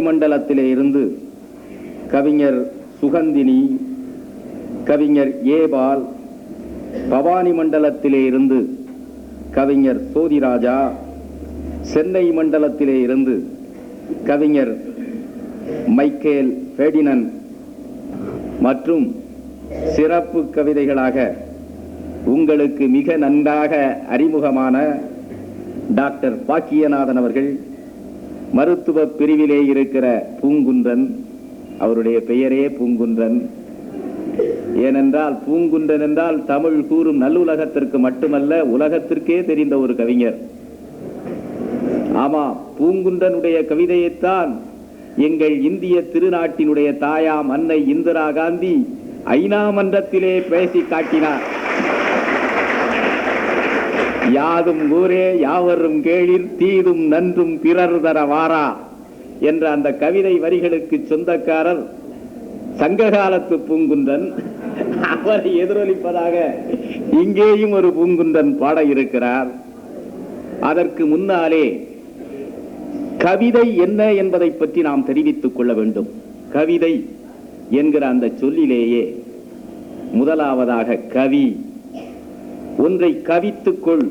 மண்டலத்திலே இருந்து கவிஞர் சுகந்தினி, கவிஞர் ஏபால், பவானி மண்டலத்திலே இருந்து கவிஞர் சோதிராஜா, சென்னை மண்டலத்திலே இருந்து கவிஞர் மைக்கேல் ஃபெர்டினன் மற்றும் சிறப்பு கவிதைகளாக உங்களுக்கு மிக நன்றாக அறிமுகமான டாக்டர் பாக்கியநாதன் அவர்கள், மருத்துவ பிரிவிலே இருக்கிற பூங்குன்றன், அவருடைய பெயரே பூங்குன்றன். ஏனென்றால் பூங்குன்றன் என்றால் தமிழ் கூறும் நல்லுலகத்திற்கு மட்டுமல்ல, உலகத்திற்கே தெரிந்த ஒரு கவிஞர். ஆமா, பூங்குன்றனுடைய கவிதையைத்தான் எங்கள் இந்திய திருநாட்டினுடைய தாயாம் அன்னை இந்திரா காந்தி ஐநா மன்றத்திலே பேசி காட்டினார். யாதும் ஊரே யாவரும் கேளிர் தீதும் நன்றும் பிறர் தர வாரா என்ற அந்த கவிதை வரிகளுக்கு சொந்தக்காரர் சங்ககாலத்து பூங்குன்றன். அவரை எதிரொலிப்பதாக இங்கேயும் ஒரு பூங்குன்றன் பாட இருக்கிறார். அதற்கு முன்னாலே கவிதை என்ன என்பதை பற்றி நாம் தெரிவித்துக் கொள்ள வேண்டும். கவிதை என்கிற அந்த சொல்லிலேயே முதலாவதாக கவி, ஒன்றை கவித்துக்கொள்,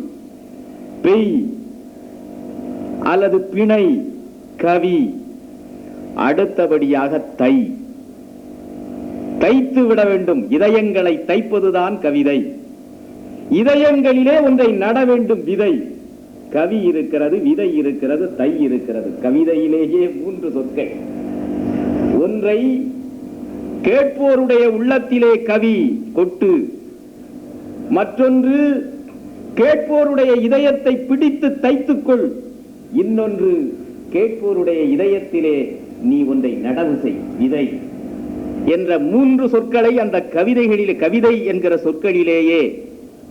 பெய் அல்லது பிணை, கவி. அடுத்தபடியாக தை, தைத்து விட வேண்டும். இதயங்களை தைப்பதுதான் கவிதை. இதயங்களிலே ஒன்றை நட வேண்டும், விதை. கவி இருக்கிறது, விதை இருக்கிறது, தை இருக்கிறது. கவிதையிலேயே 3 சொற்கள். ஒன்றை கேட்போருடைய உள்ளத்திலே கவி கொட்டு, மற்றொன்று கேட்போருடைய இதயத்தை பிடித்து தைத்துக்கொள், இன்னொன்று கேட்போருடைய இதயத்திலே நீ ஒன்றை நடவு செய், விதை என்ற 3 சொற்களை அந்த கவிதைகளிலே, கவிதை என்கிற சொற்களிலேயே,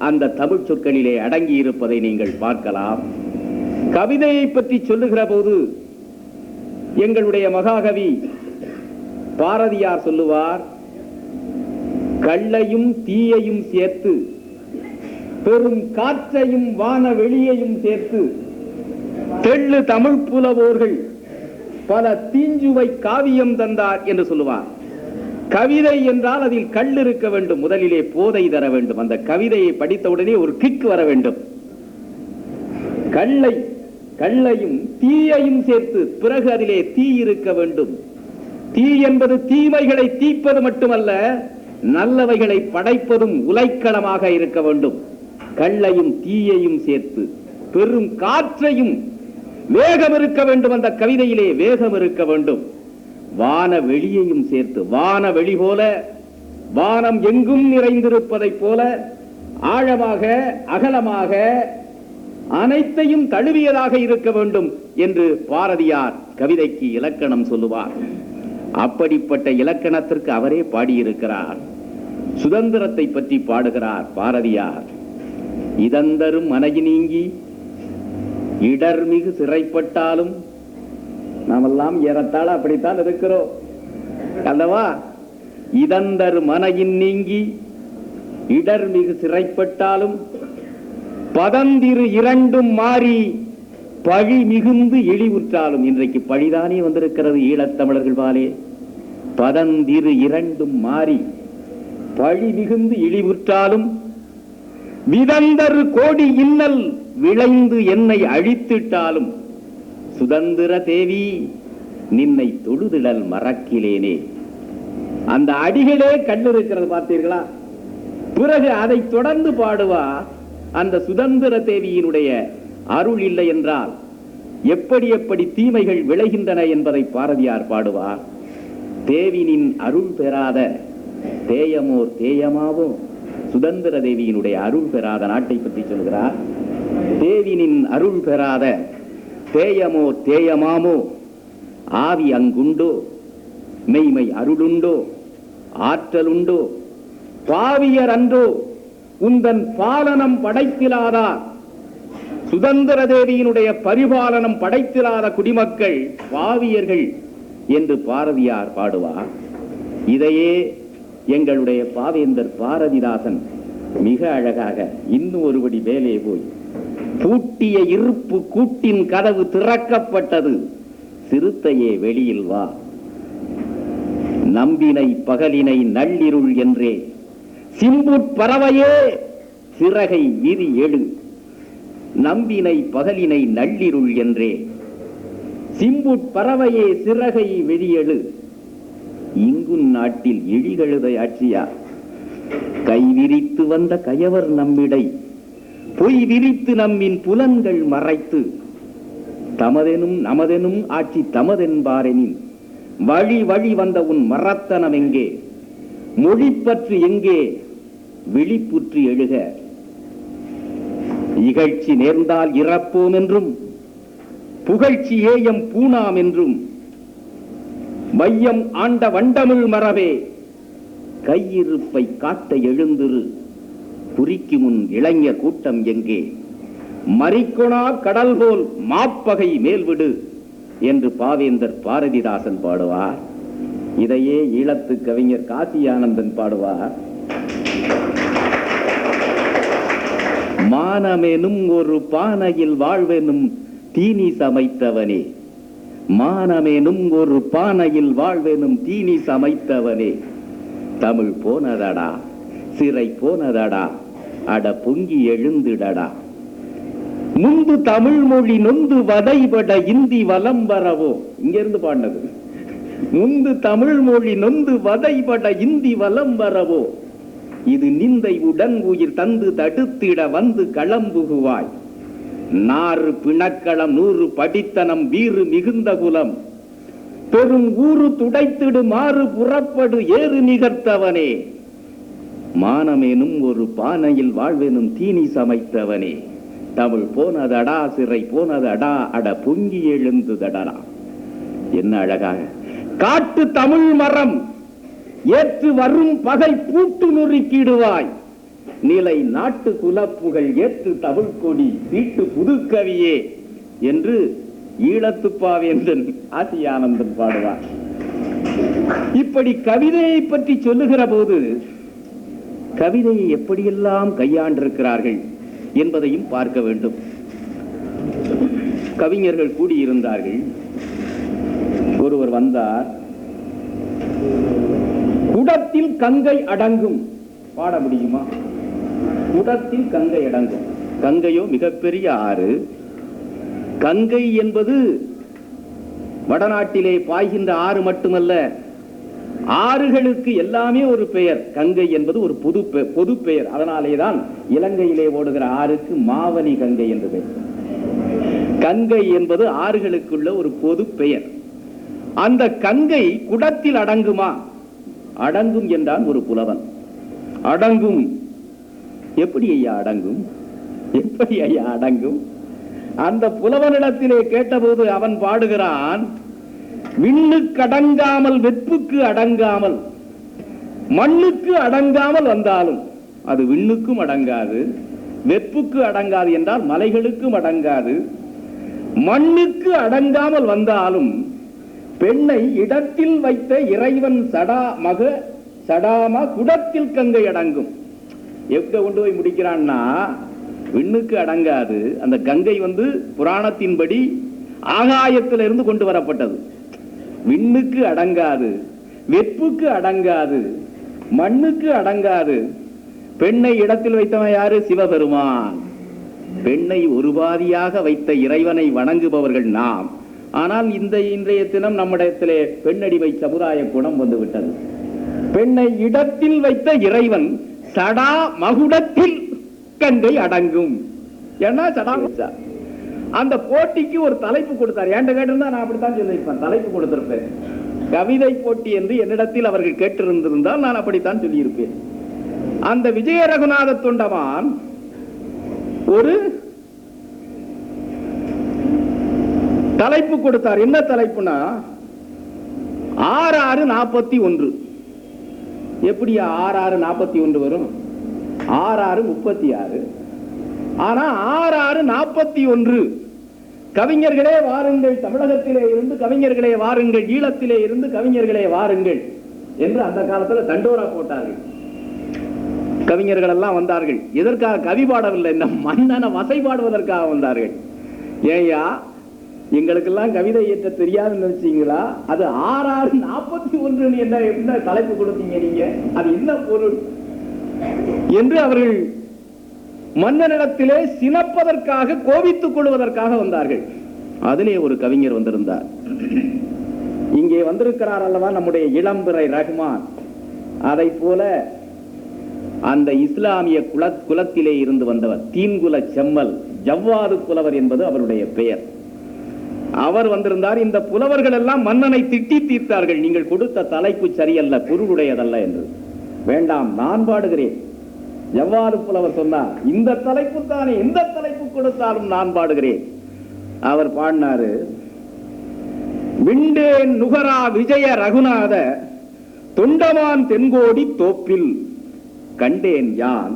அந்த தமிழ் சொற்களிலே அடங்கி இருப்பதை நீங்கள் பார்க்கலாம். கவிதையை பற்றி சொல்லுகிற போது எங்களுடைய மகாகவி பாரதியார் சொல்லுவார், கள்ளையும் தீயையும் சேர்த்து, பெரும் காற்றையும் வான வெளியையும் சேர்த்து, தெள்ளு தமிழ் புலவோர்கள் பல தீஞ்சுவை காவியம் தந்தார் என்று சொல்லுவார். கவிதை என்றால் அதில் கல் இருக்க வேண்டும், முதலிலே போதை தர வேண்டும். அந்த கவிதையை படித்தவுடனே ஒரு கிக் வர வேண்டும். கள்ளையும் தீயையும் சேர்த்து, பிறகு அதிலே தீ இருக்க வேண்டும். தீ என்பது தீமைகளை தீப்பது மட்டுமல்ல, நல்லவைகளை படைப்பதும் உலைக்களமாக இருக்க வேண்டும். கள்ளையும் தீயையும் சேர்த்து, பெரும் காற்றையும், வேகம் இருக்க வேண்டும். அந்த கவிதையிலே வேகம் இருக்க வேண்டும். வான வெளியையும் சேர்த்து, வான வெளி போல, வானம் எங்கும் நிறைந்திருப்பதை போல ஆழமாக, அகலமாக, அனைத்தையும் தழுவியதாக இருக்க வேண்டும் என்று பாரதியார் கவிதைக்கு இலக்கணம் சொல்லுவார். அப்படிப்பட்ட இலக்கணத்திற்கு அவரே பாடியிருக்கிறார். சுதந்திரத்தை பற்றி பாடுகிறார் பாரதியார். இதந்தரும் மனைவி நீங்கி இடர்மிகு சிறைப்பட்டாலும், நாமெல்லாம் ஏறத்தாழ அப்படித்தான் இருக்கிறோம் அல்லவா? இதந்தர் மனையின் நீங்கி இடர்மிகு சிறைப்பட்டாலும், பதந்திரு இரண்டும் மாறி பழி மிகுந்து இழிவுற்றாலும். இன்றைக்கு பழிதானே வந்திருக்கிறது ஈழத்தமிழர்கள் பாலே. பதந்திரு இரண்டும் மாறி பழி மிகுந்து இழிவுற்றாலும், விதந்தரு கோடி இன்னல் விளைந்து என்னை அழித்திட்டாலும், சுதந்திர தேவி நின்னை தொழுதிடல் மறக்கிலேனே. அந்த அடிகளே கண்டிருக்கிறது, பார்த்தீர்களா? பிறகு அதை தொடர்ந்து பாடுவா, அந்த சுதந்திர தேவியினுடைய அருள் இல்லை என்றால் எப்படி எப்படி தீமைகள் விளைகின்றன என்பதை பாரதியார் பாடுவார். தேவினின் அருள் பெறாத தேயமோர் தேயமாவோ, சுதந்திர தேவியினுடைய அருள் பெறாத நாட்டை பற்றி சொல்கிறார். தேவினின் அருள் பெறாத தேயமோ தேயமாமோ, ஆவி அங்குண்டோ, மெய்மை அருளுண்டோ, ஆற்றலுண்டோ, பாவியர் அன்றோ உந்தன் பாலனம் படைத்திலாதார். சுதந்திர தேவியினுடைய பரிபாலனம் படைத்திலாத குடிமக்கள் பாவியர்கள் என்று பாரதியார் பாடுவார். இதையே எங்களுடைய பாவேந்தர் பாரதிதாசன் மிக அழகாக இன்னும் ஒருபடி மேலே போய், பூட்டிய இருப்பு கூட்டின் கதவு திறக்கப்பட்டது, சிறுத்தையே வெளியில் வா. நம்பினை பகலினை நள்ளிருள் என்றே சிம்புட் பறவையே சிறகை விரி எழு. நம்பினை பகலினை நள்ளிருள் என்றே சிம்புட் பறவையே சிறகை வெறியெழு. இங்குன் நாட்டில் இழிகழுதை ஆட்சியா கை விரித்து வந்த கயவர் நம்மிடை பொய் விரித்து நம்மின் புலன்கள் மறைத்து தமதெனும் நமதெனும் ஆட்சி தமதென்பாரெனின் வழி வழி வந்த உன் மரத்தனம் எங்கே? மொழிப்பற்று எங்கே? விழிப்புற்று எழுக. இகழ்ச்சி நேர்ந்தால் இறப்போம் என்றும் புகழ்ச்சி ஏயம் பூணாம் என்றும் மையம் ஆண்ட வண்டமிழ் மரபே கையிருப்பை காட்ட எழுந்திரு. குறிக்கும் முன் இளைஞர் கூட்டம் எங்கே? மறிக்கொணா கடல் போல் மாப்பகை மேல்விடு என்று பாவேந்தர் பாரதிதாசன் பாடுவார். இதையே ஈழத்து கவிஞர் காசி ஆனந்தன் பாடுவார். மானமெனும் ஒரு பானையில் வாழ்வெனும் தீனி சமைத்தவனே, மானமெனும் ஒரு பானையில் வாழ்வெனும் தீனி சமைத்தவனே, தமிழ் போனதடா சிறை போனதடா அட பொங்கி எழுந்திடடா. முன்பு தமிழ் மொழி நொந்து வதைபட இந்தி வலம் வரவோ. இங்க இருந்து பாடினது. முன்பு தமிழ் மொழி நொந்து வதைபட இந்தி வலம் வரவோ, இது நிந்தை உடன் உயிர் தந்து தடுத்திட வந்து களம்புகுவாய். நாறு பிணக்களம் 100 படித்தனம் வீறு மிகுந்த குலம் பெரும் ஊறு துடைத்திடு மாறு புறப்படு ஏறு நிகர்த்தவனே, மானமேனும் ஒரு பானையில் வாழ்வெனும் தீனி சமைத்தவனே, தமிழ் போனதடா சிறை போனதடா அட பொங்கி எழுந்துதடா. என்ன அழகாக காட்டு தமிழ் மரம் ஏற்று வரும் பகை பூட்டு நுறுக்கிடுவாய். நிலை நாட்டு குலப்புகள் ஏற்று தமிழ் கொடி தீட்டு புதுக்கவியே என்று ஈழத்துப்பாவேந்தன் ஆசி ஆனந்தன் பாடுவார். இப்படி கவிதையை பற்றி சொல்லுகிற போது கவிதையை எப்படியெல்லாம் கையாண்டிருக்கிறார்கள் என்பதையும் பார்க்க வேண்டும். கவிஞர்கள் கூடியிருந்தார்கள். ஒருவர் வந்தார். குடத்தில் கங்கை அடங்கும் பாட முடியுமா? குடத்தில் கங்கை அடங்கும். கங்கையோ மிகப்பெரிய ஆறு. கங்கை என்பது வடநாட்டிலே பாய்கின்ற ஆறு மட்டுமல்ல, ஆறுகளுக்கு எல்லாமே ஒரு பெயர். கங்கை என்பது ஒரு பொது பெயர். அதனாலேதான் இலங்கையிலே ஓடுகிற ஆறுக்கு மாவனி கங்கை என்று பெயர். கங்கை என்பது ஆறுகளுக்குள்ள ஒரு பொது பெயர். அந்த கங்கை குடத்தில் அடங்குமா? அடங்கும் என்றான் ஒரு புலவன். அடங்கும். எப்படி ஐயா அடங்கும்? எப்படி ஐயா அடங்கும்? அந்த புலவனிடத்திலே கேட்டபோது அவன் பாடுகிறான். விண்ணுக்கு அடங்காமல் வெப்புக்கு அடங்காமல் மண்ணுக்கு அடங்காமல் வந்தாலும் அது விண்ணுக்கும் அடங்காது, வெப்புக்கு அடங்காது என்றால் மலைகளுக்கும் அடங்காது. மண்ணுக்கு அடங்காமல் வந்தாலும் பெண்ணை இடத்தில் வைத்த இறைவன் சடாம குடத்தில் கங்கை அடங்கும். எங்க கொண்டு போய் முடிக்கிறான்னா, விண்ணுக்கு அடங்காது. அந்த கங்கை புராணத்தின்படி ஆகாயத்திலிருந்து கொண்டு வரப்பட்டது. விண்ணுக்கு அடங்காது, வெப்புக்கு அடங்காது, மண்ணுக்கு அடங்காது. பெண்ணை இடத்தில் வைத்தவன் யாரு? சிவபெருமான். பெண்ணை ஒரு பாதியாக வைத்த இறைவனை வணங்குபவர்கள் நாம். ஆனால் இன்றைய தினம் நம்மிடத்திலே பெண்ணடிமை சமுதாய குணம் வந்துவிட்டது. பெண்ணை இடத்தில் வைத்த இறைவன் சடா மகுடத்தில் கங்கை அடங்கும். ஏன்னா சடா அந்த போட்டிக்கு ஒரு தலைப்பு கொடுத்தார். ஏண்ட கேட்டிருந்தா நான் அப்படித்தான் சொல்லியிருப்பேன், தலைப்பு கொடுத்திருப்பேன். கவிதை போட்டி என்று என்னிடத்தில் அவர்கள் கேட்டிருந்திருந்தால் நான் அப்படித்தான் சொல்லியிருப்பேன். அந்த விஜய ரகுநாத தொண்டமான் ஒரு தலைப்பு கொடுத்தார். என்ன தலைப்புனா 6641. எப்படி 6641 வரும்? 6636. ஆனா 6641 கவிஞர்களே வாருங்கள், தமிழகத்திலே இருந்து கவிஞர்களே வாருங்கள், ஈழத்திலே இருந்து கவிஞர்களே வாருங்கள் என்று அந்த காலத்துல தண்டோரா போட்டார்கள். கவிஞர்கள் எல்லாம் வந்தார்கள். எதற்காக? கவி பாடவில்லை, இந்த மன்னனை வசை பாடுவதற்காக வந்தார்கள். ஏயா எங்களுக்கெல்லாம் கவிதை இயற்ற தெரியாதுன்னு நினைச்சீங்களா? அது 6641 என்ன தலைப்பு கொடுத்தீங்க நீங்க, அது என்ன பொருள் என்று அவர்கள் மன்னனிடத்திலே சினப்பதற்காக, கோபித்துக் கொள்வதற்காக வந்தார்கள். அதிலே ஒரு கவிஞர் வந்திருந்தார். இங்கே வந்திருக்கிறார் அல்லவா நம்முடைய இளம்பிறை ரஹ்மான். அதை போல அந்த இஸ்லாமிய குலத்திலே இருந்து வந்தவர், தீன்குல செம்மல் ஜவ்வாது புலவர் என்பது அவருடைய பெயர். அவர் வந்திருந்தார். இந்த புலவர்கள் எல்லாம் மன்னனை திட்டி தீர்த்தார்கள், நீங்கள் கொடுத்த தலைப்பு சரியல்ல, பொருளுடையதல்ல என்று. வேண்டாம், நான் பாடுகிறேன். ஜவ்வாது புலவர் சொன்னார், இந்த தலைப்பு தானே, எந்த தலைப்பு கொடுத்தாலும் நான் பாடுகிறேன். அவர் பாடினாரு, விண்டேன் நுகரா விஜய ரகுநாத தொண்டமான் தென்கோடி தோப்பில் கண்டேன் யான்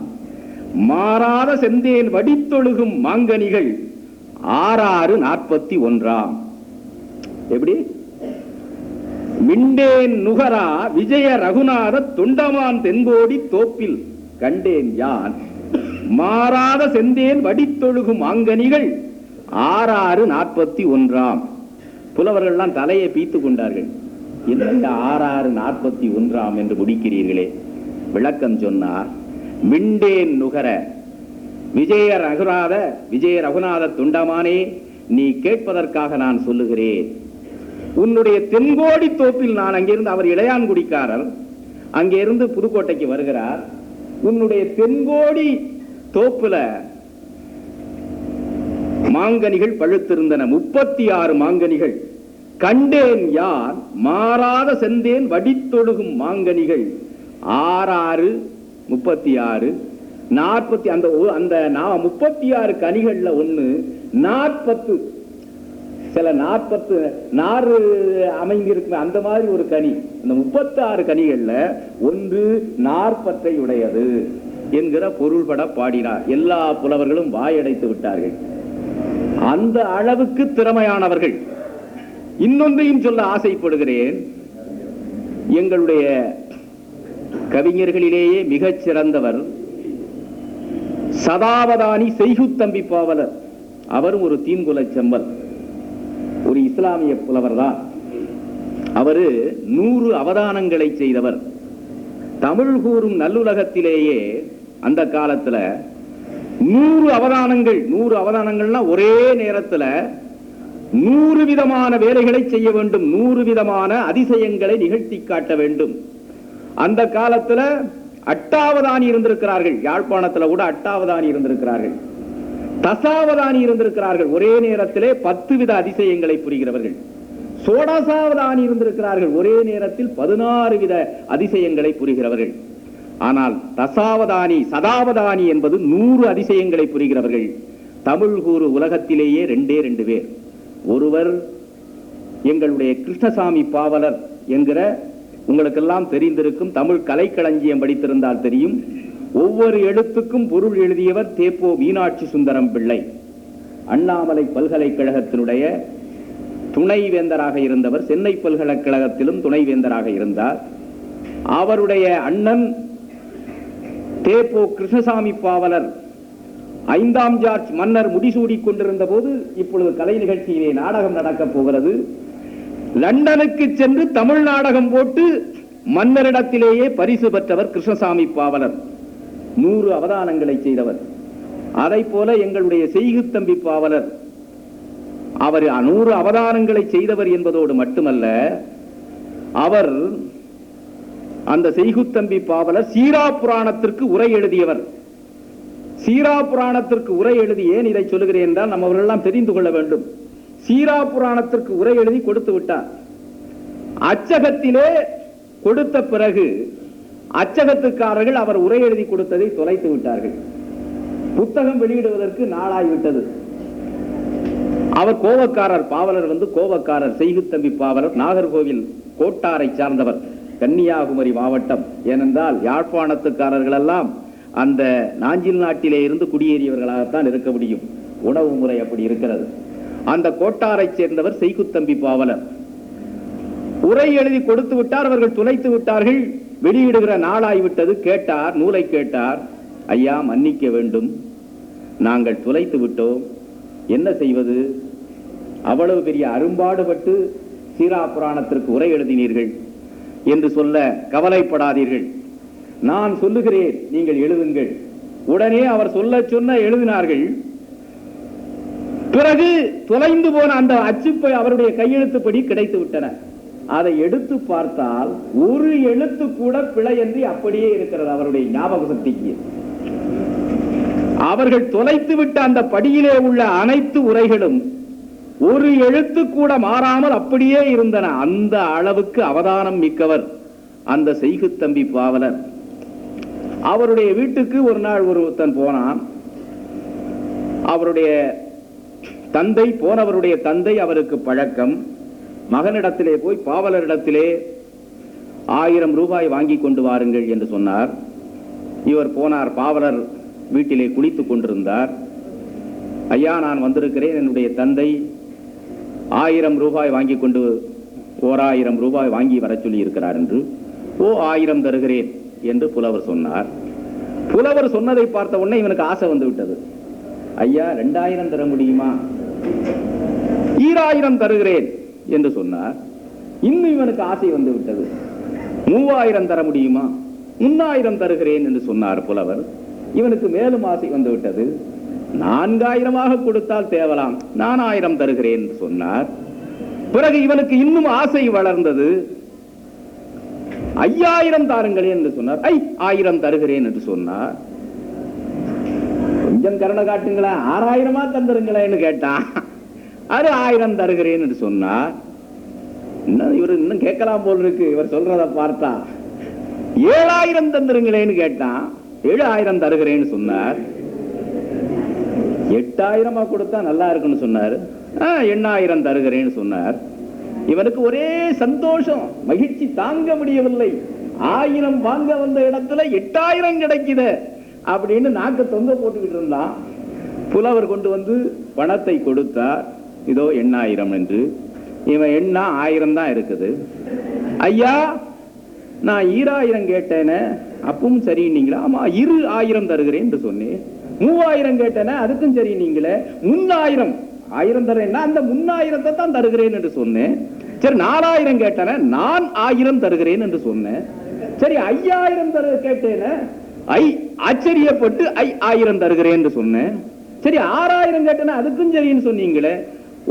மாறாத செந்தேன் வடித்தொழுகும் மாங்கனிகள் 6641. எப்படி? விண்டேன் நுகரா விஜய ரகுநாத தொண்டமான் தென்கோடி தோப்பில் கண்டேன் யான் மாறாத செந்தேன் வடித்தொழுகும் மாங்கனிகள் 6641. புலவர்கள்லாம் தலையை பீத்துக் கொண்டார்கள். என்ன 6641 என்று முடிக்கிறீர்களே? விளக்கம் சொன்னார், விண்டேன் நுகர விஜய ரகுநாத துண்டமானே, நீ கேட்பதற்காக நான் சொல்லுகிறேன். உன்னுடைய தென்கோடி தோப்பில் நான் அங்கிருந்து, அவர் இளையான்குடிக்காரர், அங்கிருந்து புதுக்கோட்டைக்கு வருகிறார். உன்னுடைய தென்கோடி தோப்புல மாங்கனிகள் பழுத்திருந்தன, 36 மாங்கனிகள் கண்டேன் யான் மாறாத செந்தேன் வடித்தொழுகும் மாங்கனிகள் 6636 40. அந்த 36 கனிகள்ல ஒண்ணு 40, சில 40 நாறு அமைந்திருக்கு, அந்த மாதிரி ஒரு கனி. அந்த 36 கனிகள்ல ஒன்று 40 உடையது என்கிற பொருள்பட பாடினார். எல்லா புலவர்களும் வாயடைத்து விட்டார்கள். அந்த அளவுக்கு திறமையானவர்கள். இன்னொன்றையும் சொல்ல ஆசைப்படுகிறேன். எங்களுடைய கவிஞர்களிலேயே மிகச் சிறந்தவர் சதாவதானி செய்குத்தம்பி பாவலர். அவரும் ஒரு தீன்குல செம்மல், ஒரு இஸ்லாமிய புலவர் தான். அவரு 100 அவதானங்களை செய்தவர். தமிழ் கூறும் நல்லுலகத்திலேயே அந்த காலத்துல 100 அவதானங்கள்னா ஒரே நேரத்துல 100 விதமான வேலைகளை செய்ய வேண்டும், 100 விதமான அதிசயங்களை நிகழ்த்தி காட்ட வேண்டும். அந்த காலத்துல அட்டாவதானி இருந்திருக்கிறார்கள். யாழ்ப்பாணத்துல கூட அட்டாவதானி இருந்திருக்கிறார்கள், தசாவதானி இருந்திருக்கிறார்கள். ஒரே நேரத்திலே 10 வித அதிசயங்களை புரிகிறவர்கள். சோடசாவதானி இருந்திருக்கிறார்கள், ஒரே நேரத்தில் 16 வித அதிசயங்களை புரிகிறவர்கள். ஆனால் தசாவதானி சதாவதானி என்பது 100 அதிசயங்களை புரிகிறவர்கள். தமிழ் கூறு உலகத்திலேயே 2 பேர். ஒருவர் எங்களுடைய கிருஷ்ணசாமி பாவலர் என்கிற, உங்களுக்கெல்லாம் தெரிந்திருக்கும், தமிழ் கலைக்களஞ்சியம் படித்திருந்தால் தெரியும், ஒவ்வொரு எழுத்துக்கும் பொருள் எழுதியவர் தேப்போ மீனாட்சி சுந்தரம் பிள்ளை. அண்ணாமலை பல்கலைக்கழகத்தினுடைய துணைவேந்தராக இருந்தவர். சென்னை பல்கலைக்கழகத்திலும் துணைவேந்தராக இருந்தார். அவருடைய அண்ணன் தேப்போ கிருஷ்ணசாமி பாவலர் 5ஆம் ஜார்ஜ் மன்னர் முடிசூடி கொண்டிருந்த போது, இப்பொழுது கலை நிகழ்ச்சியிலே நாடகம் நடக்கப் போகிறது, லண்டனுக்கு சென்று தமிழ் நாடகம் போட்டு மன்னரிடத்திலேயே பரிசு பெற்றவர் கிருஷ்ணசாமி பாவலர். 100 அவதானங்களை செய்தவர். அதை போல எங்களுடைய செய்குத்தம்பி பாவலர், அவர் 100 அவதானங்களை செய்தவர் என்பதோடு மட்டுமல்ல, அவர் அந்த செய்குத்தம்பி பாவலர் சீரா புராணத்திற்கு உரை எழுதியவர். சீரா புராணத்திற்கு உரை எழுதி, ஏன் இதை சொல்லுகிறேன் என்றால் நம்ம அவர்களெல்லாம் தெரிந்து கொள்ள வேண்டும். சீரா புராணத்திற்கு உரை எழுதி கொடுத்து விட்டார். அச்சகத்திலே கொடுத்த பிறகு அச்சகத்துக்காரர்கள் அவர் உரை எழுதி கொடுத்ததை தொலைத்து விட்டார்கள். புத்தகம் வெளியிடுவதற்கு நாளாகிவிட்டது. அவர் கோவக்காரர், பாவலர் கோவக்காரர். செய்குத்தம்பி பாவலர் நாகர்கோவில் கோட்டாரை சார்ந்தவர், கன்னியாகுமரி மாவட்டம். ஏனென்றால் யாழ்ப்பாணத்துக்காரர்கள் எல்லாம் அந்த நாஞ்சில் நாட்டிலே இருந்து குடியேறியவர்களாகத்தான் இருக்க முடியும். உணவு முறை அப்படி இருக்கிறது. அந்த கோட்டாரை சேர்ந்தவர் செய்குத்தம்பி பாவலர். உரை எழுதி கொடுத்து விட்டார். அவர்கள் துளைத்து விட்டார்கள். வெளியிடுகிற நாளாய்விட்டது. கேட்டார், நூலை கேட்டார். ஐயா, மன்னிக்க வேண்டும், நாங்கள் துளைத்து விட்டோம், என்ன செய்வது அவ்வளவு பெரிய அரும்பாடுபட்டு சீரா புராணத்திற்கு உரை எழுதினீர்கள் என்று சொல்ல கவலைப்படாதீர்கள். நான் சொல்லுகிறேன், நீங்கள் எழுதுங்கள். உடனே அவர் சொன்ன எழுதினார்கள். பிறகு தொலைந்து போன அந்த அச்சுப்பை அவருடைய கையெழுத்துப்படி கிடைத்து விட்டன. அதை எடுத்து பார்த்தால் ஒரு எழுத்து கூட பிழையின்றி அப்படியே இருக்கிறது. அவருடைய ஞாபக சக்திக்கு அவர்கள் தொலைத்து விட்ட அந்த படியிலே உள்ள அனைத்து உரைகளும் ஒரு எழுத்து கூட மாறாமல் அப்படியே இருந்தன. அந்த அளவுக்கு அவதானம் மிக்கவர் அந்த செய்குத்தம்பி பாவலர். அவருடைய வீட்டுக்கு ஒரு நாள் ஒருத்தன் போனான். அவருடைய தந்தை போனவருடைய தந்தை அவருக்கு பழக்கம். மகனிடத்திலே போய் பாவலரிடத்திலே 1000 ரூபாய் வாங்கி கொண்டு வாருங்கள் என்று சொன்னார். இவர் போனார். பாவலர் வீட்டிலே குளித்துக் கொண்டிருந்தார். ஐயா, நான் வந்திருக்கிறேன், என்னுடைய தந்தை 1000 ரூபாய் வாங்கி கொண்டு 1000 ரூபாய் வாங்கி வர சொல்லி இருக்கிறார் என்று. 1000 தருகிறேன் என்று புலவர் சொன்னார். புலவர் சொன்னதை பார்த்த உடனே இவனுக்கு ஆசை வந்து விட்டது. ஐயா, 2000 தர முடியுமா? 2000 தருகிறேன் என்று சொன்னார். இன்னும் இவனுக்கு ஆசை வந்து விட்டது. 3000 தர முடியுமா? 3000 தருகிறேன் என்று சொன்னார் புலவர். இவனுக்கு மேலும் ஆசை வந்து விட்டது. 4000 கொடுத்தால் தேவலாம், 4000 தருகிறேன் என்று சொன்னார். பிறகு இவனுக்கு இன்னும் ஆசை வளர்ந்தது. 5000 தாருங்களேன் என்று சொன்னார். 1000 தருகிறேன் என்று சொன்னார். கொஞ்சம் கருணை காட்டுங்களா, 6000 தந்துருங்களேன்னு கேட்டான். அது 1000 தருகிறேன் என்று சொன்னார். இவர் இன்னும் கேட்கலாம் போல் இருக்கு. இவர் சொல்றத பார்த்தா 7000 தந்துருங்களேன்னு கேட்டான். 7000 தருகிறேன்னு சொன்னார். 8000 கொடுத்தா நல்லா இருக்குன்னு சொன்னார். 8000 தருகிறேன்னு சொன்னார். இவனுக்கு ஒரே சந்தோஷம், மகிழ்ச்சி தாங்க முடியவில்லை. 1000 வாங்க வந்த இடத்துல 8000 கிடைக்குது அப்படின்னு நாக்கு தொங்க போட்டுக்கிட்டு இருந்தான். புலவர் கொண்டு வந்து பணத்தை கொடுத்தார். இதோ 8000 என்று. இவன் எண்ணா 1000 தான் இருக்குது. ஐயா, நான் 2000 கேட்டேனே, அப்பவும் சரி நீங்களா? ஆமா, 1000 தருகிறேன் என்று சொன்னேன். 3000 கேட்டேனே, அதுக்கும் சரி நீங்களே. 3000 தரேன்னா அந்த 3000 தான் தருகிறேன் என்று சொன்னேன். சரி, 4000 கேட்டேனே, நான் 1000 தருகிறேன் என்று சொன்னேன். சரி, 5000 கேட்டேனே, ஆச்சரியப்பட்டு 1000 தருகிறேன் என்று சொன்னேன். சரி, 6000 கேட்டேனே, அதுக்கும் சரின்னு சொன்னீங்களே.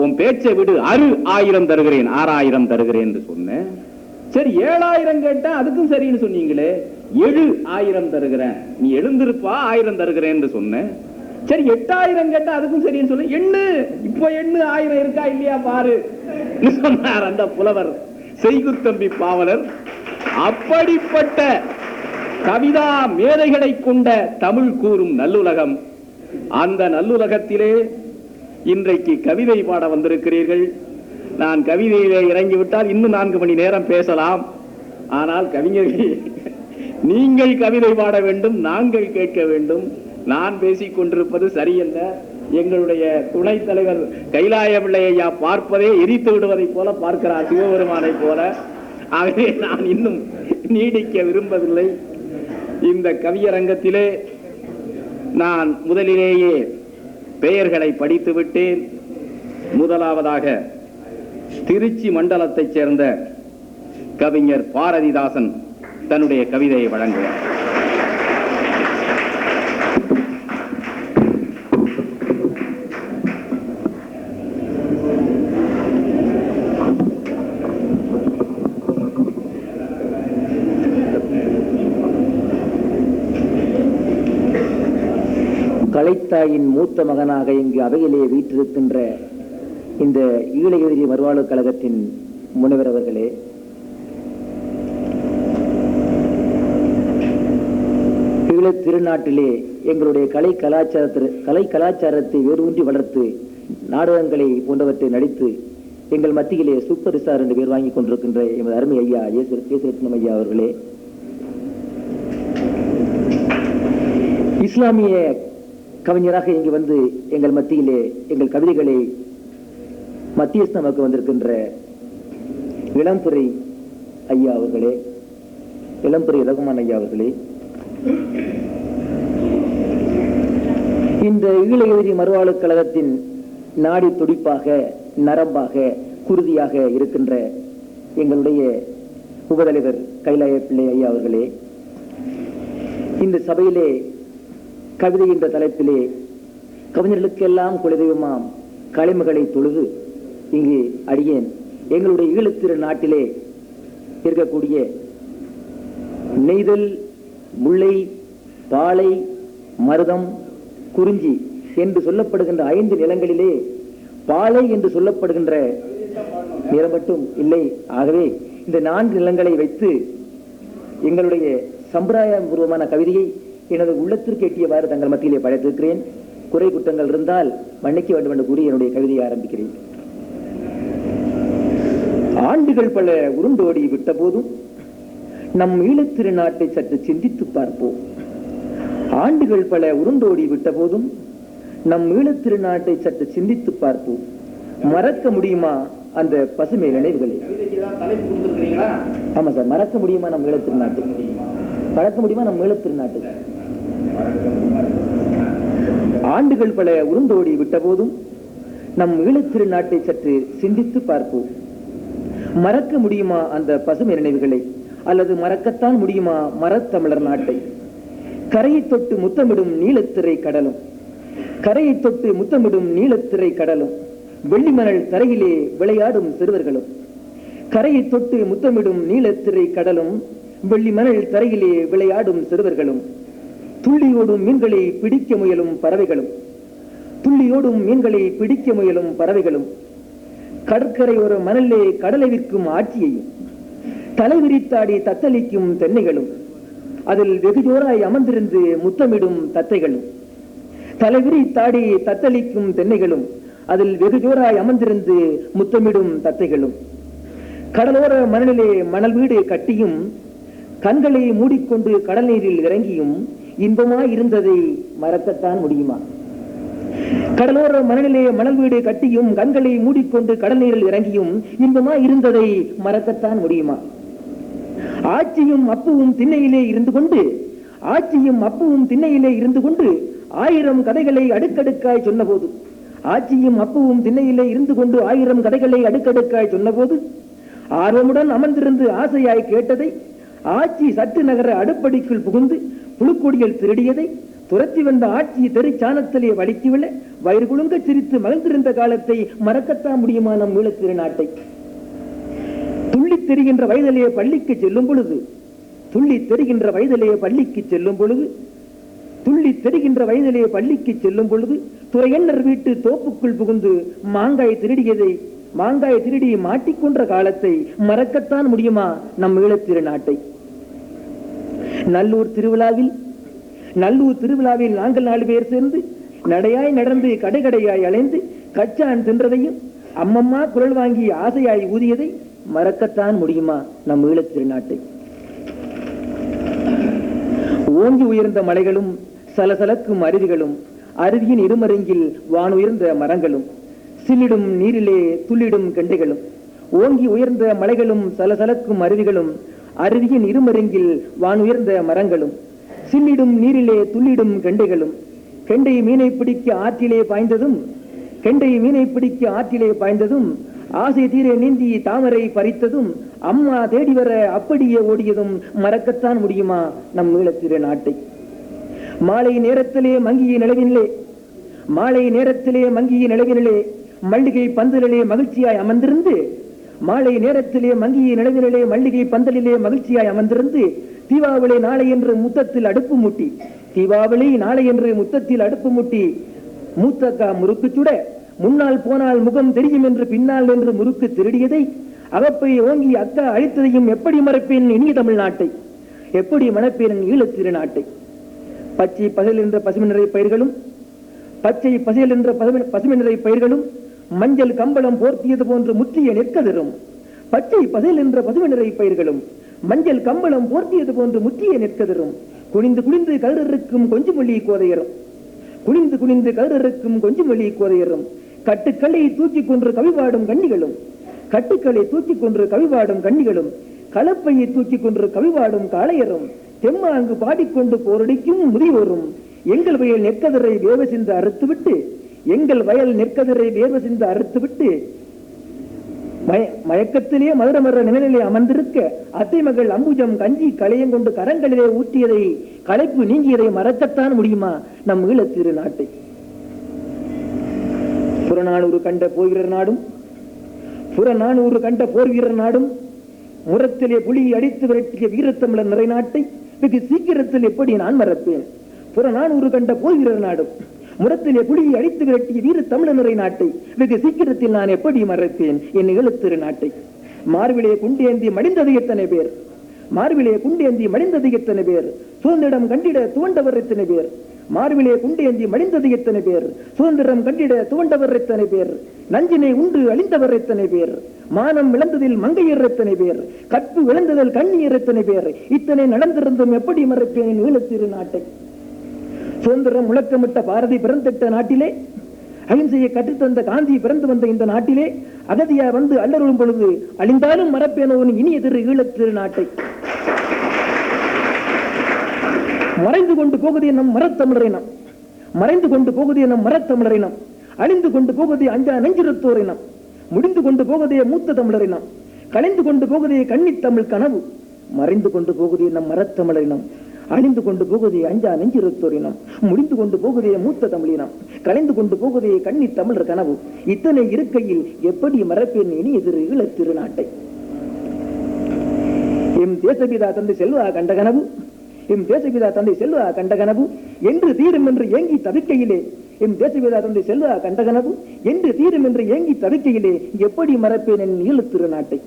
உன் பேச்சை விடு, 1000 தருகிறேன், 6000 தருகிறேன் என்று சொன்னேன். சரி, 7000 கேட்டேன், அதுக்கும் சரின்னு சொன்னீங்களே. 7000 தருகிறேன், நீ எழுந்திருப்பா, 1000 தருகிறேன் என்று சொன்னேன். சரி, 8000 கேட்டா அதுக்கும் சரின்னு சொல்ல. எண்ணு, இப்போ எண்ணு, 1000 இருக்கா இல்லையா பாரு சொன்னார் அந்த புலவர் செய்குத்தம்பி பாவலர். அப்படிப்பட்ட கவிதா மேதைகளை கொண்ட தமிழ் கூறும் நல்லுலகம். அந்த நல்லுலகத்திலே இன்றைக்கு கவிதை பாட வந்திருக்கிறீர்கள். நான் கவிதையிலே இறங்கிவிட்டால் இன்னும் 4 மணி நேரம் பேசலாம். ஆனால் கவிஞர்கள், நீங்கள் கவிதை பாட வேண்டும், நாங்கள் கேட்க வேண்டும். நான் பேசிக் கொண்டிருப்பது சரியல்ல. எங்களுடைய துணைத் தலைவர் கைலாய பிள்ளை ஐயா பார்ப்பதே எரித்து விடுவதை போல பார்க்கிறார், சிவபெருமானை போல. ஆகவே நான் இன்னும் நீடிக்க விரும்பவில்லை. இந்த கவியரங்கத்திலே நான் முதலிலேயே பெயர்களை படித்து விட்டேன். முதலாவதாக திருச்சி மண்டலத்தைச் சேர்ந்த கவிஞர் பாரதிதாசன் தன்னுடைய கவிதையை வழங்குவார். கலைத்தாயின் மூத்த மகனாக இங்கு அவையிலே வீற்றிருக்கின்ற இந்த ஈழ மறுவாழ்வு கழகத்தின் முனைவர் அவர்களே, ஈழத் திருநாட்டிலே எங்களுடைய கலை கலாச்சாரத்தை வேரூன்றி வளர்த்து நாடகங்களை போன்றவற்றை நடித்து எங்கள் மத்தியிலே சூப்பர் ஸ்டார் என்று பேர் வாங்கி கொண்டிருக்கின்ற எமது அருமை ஐயா ஏசுரத்னம் ஐயா அவர்களே, இஸ்லாமிய கவிஞராக இங்கு வந்து எங்கள் மத்தியிலே எங்கள் கவிதைகளை மத்தியஸ்தமாக்க வந்திருக்கின்ற இளம்புரை ஐயா அவர்களே, இளம்புரை ரகுமான் ஐயா அவர்களே, இந்த ஈழ மறுவாழ்வு கழகத்தின் நாடி துடிப்பாக நரம்பாக குருதியாக இருக்கின்ற எங்களுடைய உபதலைவர் கைலாய பிள்ளை ஐயா அவர்களே, இந்த சபையிலே கவிதை என்ற தலைப்பிலே கவிஞர்களுக்கெல்லாம் குலதெய்வமாம் களிமகளை தொழுது இங்கு அடியேன் எங்களுடைய ஈழத்திரு நாட்டிலே இருக்கக்கூடிய நெய்தல், முல்லை, பாலை, மருதம், குறிஞ்சி என்று சொல்லப்படுகின்ற 5 நிலங்களிலே பாலை என்று சொல்லப்படுகின்ற நிலம் மட்டும் இல்லை. ஆகவே இந்த 4 நிலங்களை வைத்து எங்களுடைய சம்பிரதாயபூர்வமான கவிதையை எனது உள்ளத்திற்கு எட்டியவாறு தங்கள் மத்தியிலே படைத்திருக்கிறேன். குறை குற்றங்கள் இருந்தால் மன்னிக்க வேண்டும் என்று கூறி என்னுடைய கவிதையை ஆரம்பிக்கிறேன். ஆண்டுகள் பல உருண்டோடி விட்ட போதும் நம் ஈழத்திரு நாட்டை சற்று சிந்தித்து பார்ப்போம். ஆண்டுகள் பல உருண்டோடி விட்ட போதும் நம் ஈழத்திரு நாட்டை சற்று சிந்தித்து பார்ப்போம். மறக்க முடியுமா அந்த பசுமை நினைவுகளை? ஆமா சார், மறக்க முடியுமா நம் ஈழத்திரு நாட்டை? மறக்க முடியுமா நம் ஈழத்திரு நாட்டை? ஆண்டுகள் பல உருண்டோடி விட்ட போதும் நம் ஈழத்திரு நாட்டை சற்று சிந்தித்து பார்ப்போம். மறக்க முடியுமா அந்த பசுமை நினைவுகளை? அல்லது மறக்கத்தான் முடியுமா மரத்தமிழர் நாட்டை? கரையை தொட்டு முத்தமிடும் நீலத்திரை கடலும், கரையை தொட்டு முத்தமிடும் நீலத்திரை கடலும், வெள்ளிமணல் தரையிலே விளையாடும் சிறுவர்களும், கரையை தொட்டு முத்தமிடும் நீலத்திரை கடலும், வெள்ளிமணல் தரையிலே விளையாடும் சிறுவர்களும், துள்ளியோடும் மீன்களை பிடிக்க முயலும் பறவைகளும், துள்ளியோடும் மீன்களை பிடிக்க முயலும் பறவைகளும், கடற்கரையோர மணலே கடலை விற்கும் ஆட்சியையும், தலைவிரித்தாடி தத்தளிக்கும் தென்னைகளும், அதில் வெகுஜோராய் அமர்ந்திருந்து முத்தமிடும் தத்தைகளும், தலைவிரித்தாடி தத்தளிக்கும் தென்னைகளும், அதில் வெகுஜோராய் அமர்ந்திருந்து முத்தமிடும் தத்தைகளும், கடலோர மணலிலே மணல் வீடு கட்டியும் கண்களை மூடிக்கொண்டு கடல் நீரில் இறங்கியும் இன்பமாய் இருந்ததை மறக்கத்தான் முடியுமா? கடலோர மணலிலே மணல் வீடு கட்டியும் கண்களை மூடிக்கொண்டு கடல் நீரில் இறங்கியும் இன்பமாய் இருந்ததை மறக்கத்தான் முடியுமா? ஆட்சியும் அப்புவும் திண்ணையிலே இருந்து கொண்டு, ஆட்சியும் அப்புவும் திண்ணையிலே இருந்து கொண்டு 1000 கதைகளை அடுக்கடுக்காய் சொன்னபோது, ஆட்சியும் அப்புவும் திண்ணையிலே இருந்து கொண்டு 1000 கதைகளை அடுக்கடுக்காய் சொன்னபோது, ஆர்வமுடன் அமர்ந்திருந்து ஆசையாய் கேட்டதை, ஆட்சி சற்று நகர அடுப்படிக்குள் புகுந்து புழுக்கொடியில் திருடியதை, துரத்தி வந்த ஆட்சி தெருச்சானத்திலே வலிக்குவிட வயிறு குலுங்க சிரித்து மகிழ்ந்திருந்த காலத்தை மறக்கத்தான் முடியுமா நம் ஈழத்திரு நாட்டை? துள்ளித் தெரிகின்ற வயதிலே பள்ளிக்கு செல்லும் பொழுது, துள்ளித் தெரிகின்ற வயதிலே பள்ளிக்கு செல்லும் பொழுது, துள்ளித் தெரிகின்ற வயதிலே பள்ளிக்கு செல்லும் பொழுது துறையன்னர் வீட்டு தோப்புக்குள் புகுந்து மாங்காய் திருடியதை, மாங்காய் திருடி மாட்டிக்கொன்ற காலத்தை மறக்கத்தான் முடியுமா நம் ஈழத்திரு நாட்டை? நல்லூர் திருவிழாவில் நாங்கள் 4 பேர் சேர்ந்து நடையாய் நடந்து கடைகடையாய் அலைந்து கச்சான் தின்றதையும் அம்மம்மா குரல் வாங்கி ஆசையாய் ஊதியதை மறக்கத்தான் முடியுமா நம் ஈழத்திரு நாட்டை? ஓங்கி உயர்ந்த மலைகளும் சலசலக்கும் அருவிகளும், அருவியின் இருமருங்கில் வானுயர்ந்த மரங்களும், சில்லிடும் நீரிலே துள்ளிடும் கெண்டைகளும், ஓங்கி உயர்ந்த மலைகளும் சலசலக்கும் அருவிகளும், அருவியின் இருமருங்கில் வானுயர்ந்த மரங்களும், சில்லிடும் நீரிலே துள்ளிடும் கெண்டைகளும், கெண்டை மீனை பிடிக்க ஆற்றிலே பாய்ந்ததும், கெண்டை மீனை பிடிக்க ஆற்றிலே பாய்ந்ததும், ஆசை தீர நீந்தி தாமரை பறித்ததும், அம்மா தேடி வர அப்படியே ஓடியதும் மறக்கத்தான் முடியுமா நம் ஈழத்திரு நாட்டை? மாலை நேரத்திலே மங்கிய நிலவினிலே, மாலை நேரத்திலே மங்கிய நிலவினிலே மல்லிகை பந்தலிலே மகிழ்ச்சியாய் அமர்ந்திருந்து, மாலை நேரத்திலே மங்கிய நிலவினிலே மல்லிகை பந்தலிலே மகிழ்ச்சியாய் அமர்ந்திருந்து, தீபாவளி நாளை என்று முத்தத்தில் அடுப்பு மூட்டி, தீபாவளி நாளை என்று முத்தத்தில் அடுப்பு மூட்டி, மூத்தக்கா முறுக்கு சுட முன்னால் போனால் முகம் தெரியும் என்று பின்னால் என்று முறுக்கு திருடியதை, அகப்பை ஓங்கி அக்கா அழித்ததையும் எப்படி மறப்பேன் இனிய தமிழ்நாட்டை? எப்படி மணப்பேன் ஈழத்திரு நாட்டை? பச்சை பசல் என்ற பசுமை நிறை பயிர்களும், பச்சை பசல் என்ற பசுமை நிறை பயிர்களும், மஞ்சள் கம்பளம் போர்த்தியது போன்று முற்றிய நெற்கதிரும், பச்சை பசல் என்ற பசுமை நிறை பயிர்களும், மஞ்சள் கம்பளம் போர்த்தியது போன்று முற்றிய நெற்கதிரும், குனிந்து குனிந்து கதிரிருக்கும் கொஞ்சுமொழி கோதையரும், குனிந்து குனிந்து கதிரிருக்கும் கொஞ்சுமொழி கோதையரும், கட்டுக்களை தூக்கி கொன்று கவிபாடும் கண்ணிகளும், கட்டுக்களை தூக்கி கொன்று கவிபாடும் கண்ணிகளும், களப்பையை தூக்கி கொன்று கவிபாடும் காளையரும், தெம்மாங்கு பாடிக்கொண்டு போரடிக்கும் முதியோரும், எங்கள் வயல் நெற்கதிரை வேர்வை சிந்து அறுத்துவிட்டு, எங்கள் வயல் நெற்கதிரை வேர்வை சிந்து அறுத்துவிட்டு மயக்கத்திலே மதுரமர நிலையிலே அமர்ந்திருக்க அத்தை மகள் அம்புஜம் கஞ்சி களையம் கொண்டு கரங்களிலே ஊற்றியதை களைப்பு நீங்கியதை மறக்கத்தான் முடியுமா நம் ஈழத் திரு நாட்டை? புறநானூறு கண்ட போர்வீரர் நாடும் புறநானூறு கண்ட போர் வீரர் நாடும் முரத்திலே புலியை அடித்து விரட்டிய வீரத்தமிழர் நிறை நாட்டை வெகு சீக்கிரத்தில் எப்படி நான் மறப்பேன்? புறநானூறு கண்ட போர் வீரர் நாடும் முரத்திலே புலியை அடித்து விரட்டிய வீர தமிழரை நாட்டை வெகு சீக்கிரத்தில் நான் எப்படி மறப்பேன் என் ஈழத்திரு நாட்டை? மார்பிலே குண்டேந்தி மடிந்தது எத்தனை பேர், மார்பிலே குண்டேந்தி மடிந்தது எத்தனை பேர், சுதந்திரம் கண்டிட துவண்டவர் எத்தனை பேர், மார்பிலே குண்டேந்தி மடிந்தது எத்தனை பேர், சுதந்திரம் கண்டிட துவண்டவர் எத்தனை பேர், நஞ்சினை உண்டு அழிந்தவர் எத்தனை பேர், மானம் இழந்ததில் மங்கையர் எத்தனை பேர், கற்பு இழந்ததில் கண்ணியர் எத்தனை பேர், இத்தனை நடந்திருந்தும் எப்படி மறப்பேன் என் ஈழத்திரு நாட்டை? சுதந்திரம் முழக்கமிட்ட பாரதி பிறந்திட்ட நாட்டிலே, அகிம்சையை கற்றுத்தந்த காந்தி பிறந்து வந்த இந்த நாட்டிலே அகதியா வந்து அல்லருளும் பொழுது அழிந்தாலும் மறப்பேனோ இனிய திரு ஈழத்திரு நாட்டை. மறைந்து கொண்டு போகுதே நம் மரத்தமிழரினம், மறைந்து கொண்டு போகுதே நம் மரத்தமிழரினம், அழிந்து கொண்டு போகுதே அஞ்சா நெஞ்சிருத்தோரினம், முடிந்து கொண்டு போகுதே மூத்த தமிழரினம், கலைந்து கொண்டு போகுதே கன்னித் தமிழ் கனவு, மறைந்து கொண்டு போகுதே நம் மரத்தமிழரினம், அழிந்து கொண்டு போகுதே அஞ்சா நெஞ்சிருத்தோரினம், முடிந்து கொண்டு போகுதே மூத்த தமிழினம், கலைந்து கொண்டு போகுதே கன்னி தமிழர் கனவு, இத்தனை இருக்கையில் எப்படி மறப்பேன் இனி எதிர் ஈழத் திரு நாட்டை? எம் தேசபிதா தந்தை செல்வா கண்ட கனவு, எம் தேசபிதா தந்தை செல்வா கண்ட கனவு என்று தீரும் என்று ஏங்கி தவிக்கையிலே, எம் தேசபிதா தந்தை செல்வா கண்ட கனவு என்று தீரும் என்று ஏங்கி தவிக்கையிலே எப்படி மறப்பேன் என் ஈழத் திரு நாட்டை?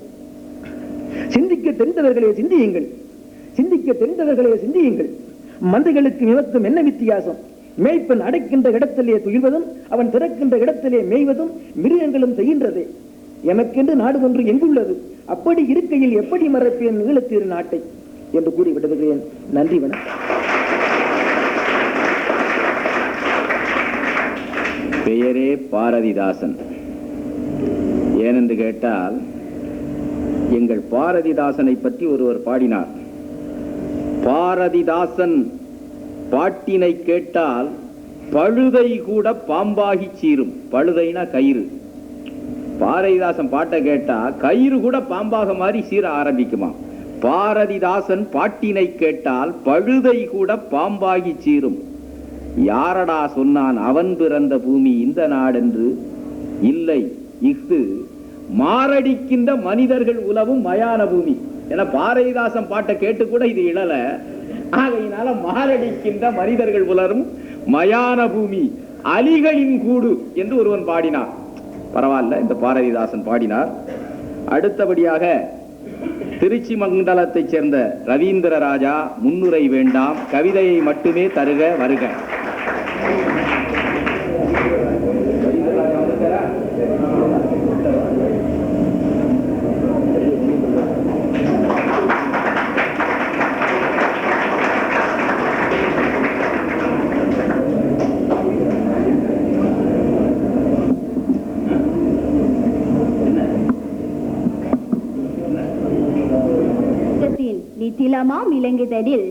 சிந்திக்க தெரிந்தவர்களே சிந்தியுங்கள், சிந்திக்க தெரிந்தவர்களே சிந்தியுங்கள். மந்தைகளுக்கு விமத்தும் என்ன வித்தியாசம்? மேய்ப்பன் அடைக்கின்ற இடத்திலே துயில்வதும் அவன் திறக்கின்ற இடத்திலே மேய்வதும் மிருகங்களும் செய்கின்றதே. எமக்கென்று நாடு ஒன்று எங்குள்ளது? அப்படி இருக்கையில் எப்படி மறப்பேன் ஈழத்திரு நாட்டை என்று கூறி விடுகிறேன். நன்றி, வணக்கம். பெயரே பாரதிதாசன். ஏனென்று கேட்டால் எங்கள் பாரதிதாசனை பற்றி ஒருவர் பாடினார். பாரதிதாசன் பாட்டினை கேட்டால் பழுதை கூட பாம்பாகி சீரும். பழுதைனா கயிறு. பாரதிதாசன் பாட்டை கேட்டா கயிறு கூட பாம்பாக மாறி சீர ஆரம்பிக்குமா. பாரதிதாசன் பாட்டினை கேட்டால் பழுதை கூட பாம்பாகி சீரும். யாரடா சொன்னான் அவன் பிறந்த பூமி இந்த நாடென்று? இல்லை, இஃது மாரடிக்கின்ற மனிதர்கள் உலவும் மயான பூமி. ஏன்னா பாரதிதாசன் பாட்டை கேட்டு கூட இது இழல. ஆகையினால மாரடிக்கின்ற மனிதர்கள் உலரும் மயான பூமி அலிகளின் கூடு என்று ஒருவன் பாடினார். பரவாயில்ல, இந்த பாரதிதாசன் பாடினார். அடுத்தபடியாக திருச்சி மண்டலத்தைச் சேர்ந்த ரவீந்திர ராஜா முன்னுரை வேண்டாம், கவிதையை மட்டுமே தருக வருக. நித்திலமாம் இலங்கைதனில்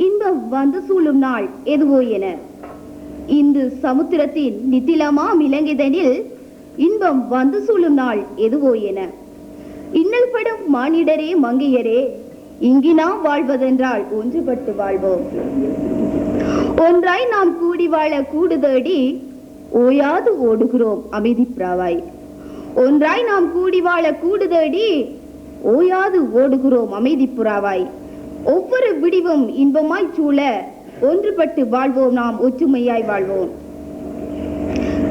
இன்பம் வந்து சூழும் நாள் எதுவோ என. இந்து சமுத்திரத்தின் நித்திலமாம் இலங்கைதனில் இன்பம் வந்து சூழும் நாள் எதுவோ என. இன்னல் படும் மானிடரே மங்கையரே, இங்கு நாம் வாழ்வதென்றால் ஒன்றுபட்டு வாழ்வோம். ஒன்றாய் நாம் கூடி வாழ கூடு தேடி ஓயாது ஓடுகிறோம் அமைதி பிராவாய். ஒன்றாய் நாம் கூடி வாழ கூடு தேடி ஓயாது ஓடுகிறோம் அமைதி புறாவாய். ஒவ்வொரு விடிவும் இன்பமாய் சூழ ஒன்றுபட்டு வாழ்வோம், நாம் ஒற்றுமையாய் வாழ்வோம்.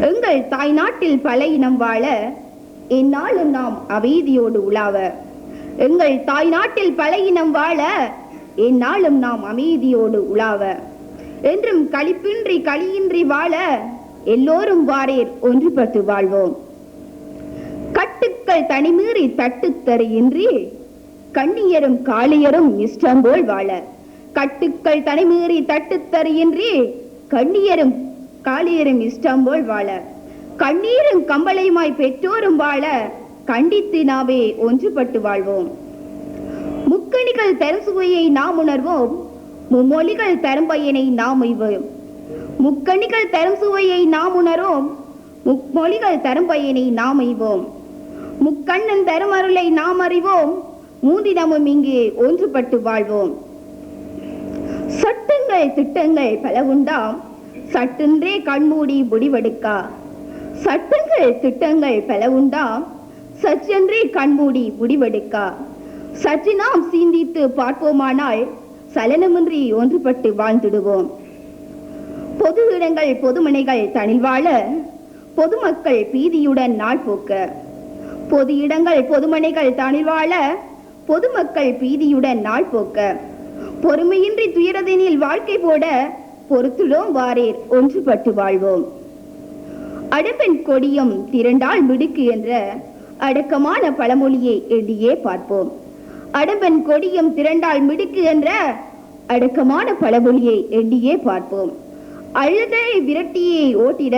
எங்கள் தாய் நாட்டில் பல இனம் வாழ எந்நாளும் நாம் அமைதியோடு உலாவ. எங்கள் தாய் நாட்டில் பல இனம் வாழ எந்நாளும் நாம் அமைதியோடு உலாவ. என்றும் களிப்பின்றி களியின்றி வாழ எல்லோரும் வாரேர் ஒன்றுபட்டு வாழ்வோம். கட்டுக்கள் தனிமீறி தட்டுத்தறியின்றி கண்ணியரும் காளியரும் இஷ்டம்போல் வாழ. கட்டுக்கள் தனிமீறி தட்டுத்தறியின்றி கண்ணியரும் காளியரும் இஷ்டம்போல் வாழ. கண்ணீரும் கம்பளையுமாய் பெற்றோரும் வாழ கண்டித்து நாவே ஒன்றுபட்டு வாழ்வோம். முக்கணிகள் தரும் சுவையை நாம் உணர்வோம், மும்மொழிகள் தரும் பயனை நாம் உய்வோம். முக்கணிகள் தரும் சுவையை நாம் உணர்வோம், மும்மொழிகள் தரும் பயனை நாம் உய்வோம். முக்கண்ணன் தருமருளை நாம் அறிவோம், மூதினமும் இங்கே ஒன்றுபட்டு வாழ்வோம். சட்டங்கள் திட்டங்கள் பல உண்டாம், சட்டென்றே கண்மூடி முடிவெடுக்கா. சட்டங்கள் திட்டங்கள் பல உண்டாம், சற்றென்றே கண்மூடி முடிவெடுக்கா. சற்று நாம் சிந்தித்து பார்ப்போமானால் சலனமின்றி ஒன்றுபட்டு வாழ்ந்திடுவோம். பொது இடங்கள் பொதுமனைகள் தனில் வாழ, பொதுமக்கள் பீதியுடன் நாள் போக்க. பொது இடங்கள் பொதுமனைகள் தனில் வாழ, பொதுமக்கள் பீதியுடன் நாள் போக்க. பொறுமையின்றி துயரதனில் வாழ்க்கை போட, பொறுத்துளோம் வாரீர் ஒன்றுபட்டு வாழ்வோம். அடம்பெண் கொடியும் திரண்டால் மிடுக்கு என்ற அடக்கமான பழமொழியை எண்ணியே பார்ப்போம். அடம்பெண் கொடியும் திரண்டால் மிடுக்கு என்ற அடக்கமான பழமொழியை எண்ணியே பார்ப்போம். அழுதை விரட்டியை ஓட்டிட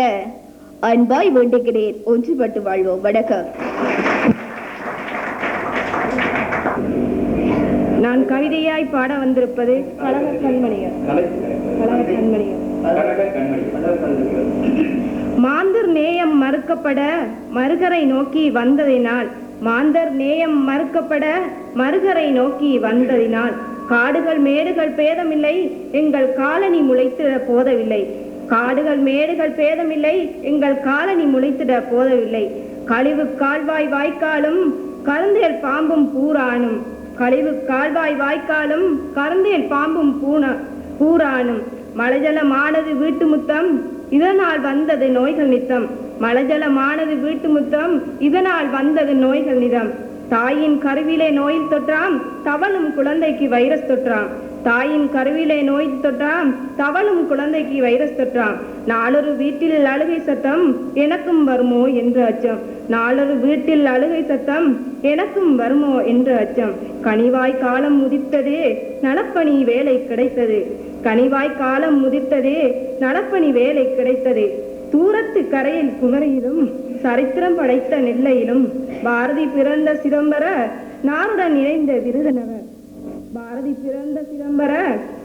அன்பாய் வேண்டுகிறேன், ஒன்றுபட்டு வாழ்வோம். வணக்கம். நான் கவிதையாய் பாட வந்திருப்பது கழக கண்மணியர். மாந்தர் நேயம் மறுக்கப்பட மறுகரை நோக்கி வந்ததினால், மாந்தர் நேயம் மறுக்கப்பட மறுகரை நோக்கி வந்ததினால், காடுகள் மேடுகள் பேதமில்லை எங்கள் காலனி முளைத்திட போதவில்லை. காடுகள் மேடுகள் பேதமில்லை எங்கள் காலனி முளைத்திட போதவில்லை. கழிவு கால்வாய் வாய்க்காலும் கருந்தேல் பாம்பும் பூரானும், கழிவு கால்வாய் வாய்க்காலும் கருந்தேல் பாம்பும் பூரானும். மலஜலமானது வீட்டு முத்தம், இதனால் வந்தது நோய்கள் நித்தம். மலஜலமானது வீட்டு முத்தம், இதனால் வந்தது நோய்கள் நிதம். தாயின் கருவிலே நோயில் தொற்றாம், தவளும் குழந்தைக்கு வைரஸ் தொற்றாம். தாயின் கருவிலே நோய் தொற்றாம், தவளும் குழந்தைக்கு வைரஸ் தொற்றாம். நாளொரு வீட்டில் அழுகை சத்தம், எனக்கும் வருமோ என்று அச்சம். நாளொரு வீட்டில் அழுகை சத்தம், எனக்கும் வருமோ என்று அச்சம். கனிவாய் காலம் முதித்ததே, நலப்பணி வேலை கிடைத்தது. கனிவாய் காலம் முதித்ததே, நலப்பணி வேலை கிடைத்தது. தூரத்து கரையில் குமரியிலும் சரித்திரம் படைத்த நெல்லையிலும், பாரதி பிறந்த சிதம்பர நாருடன் இணைந்த விருதுநகர். பாரதி பிறந்த சிதம்பர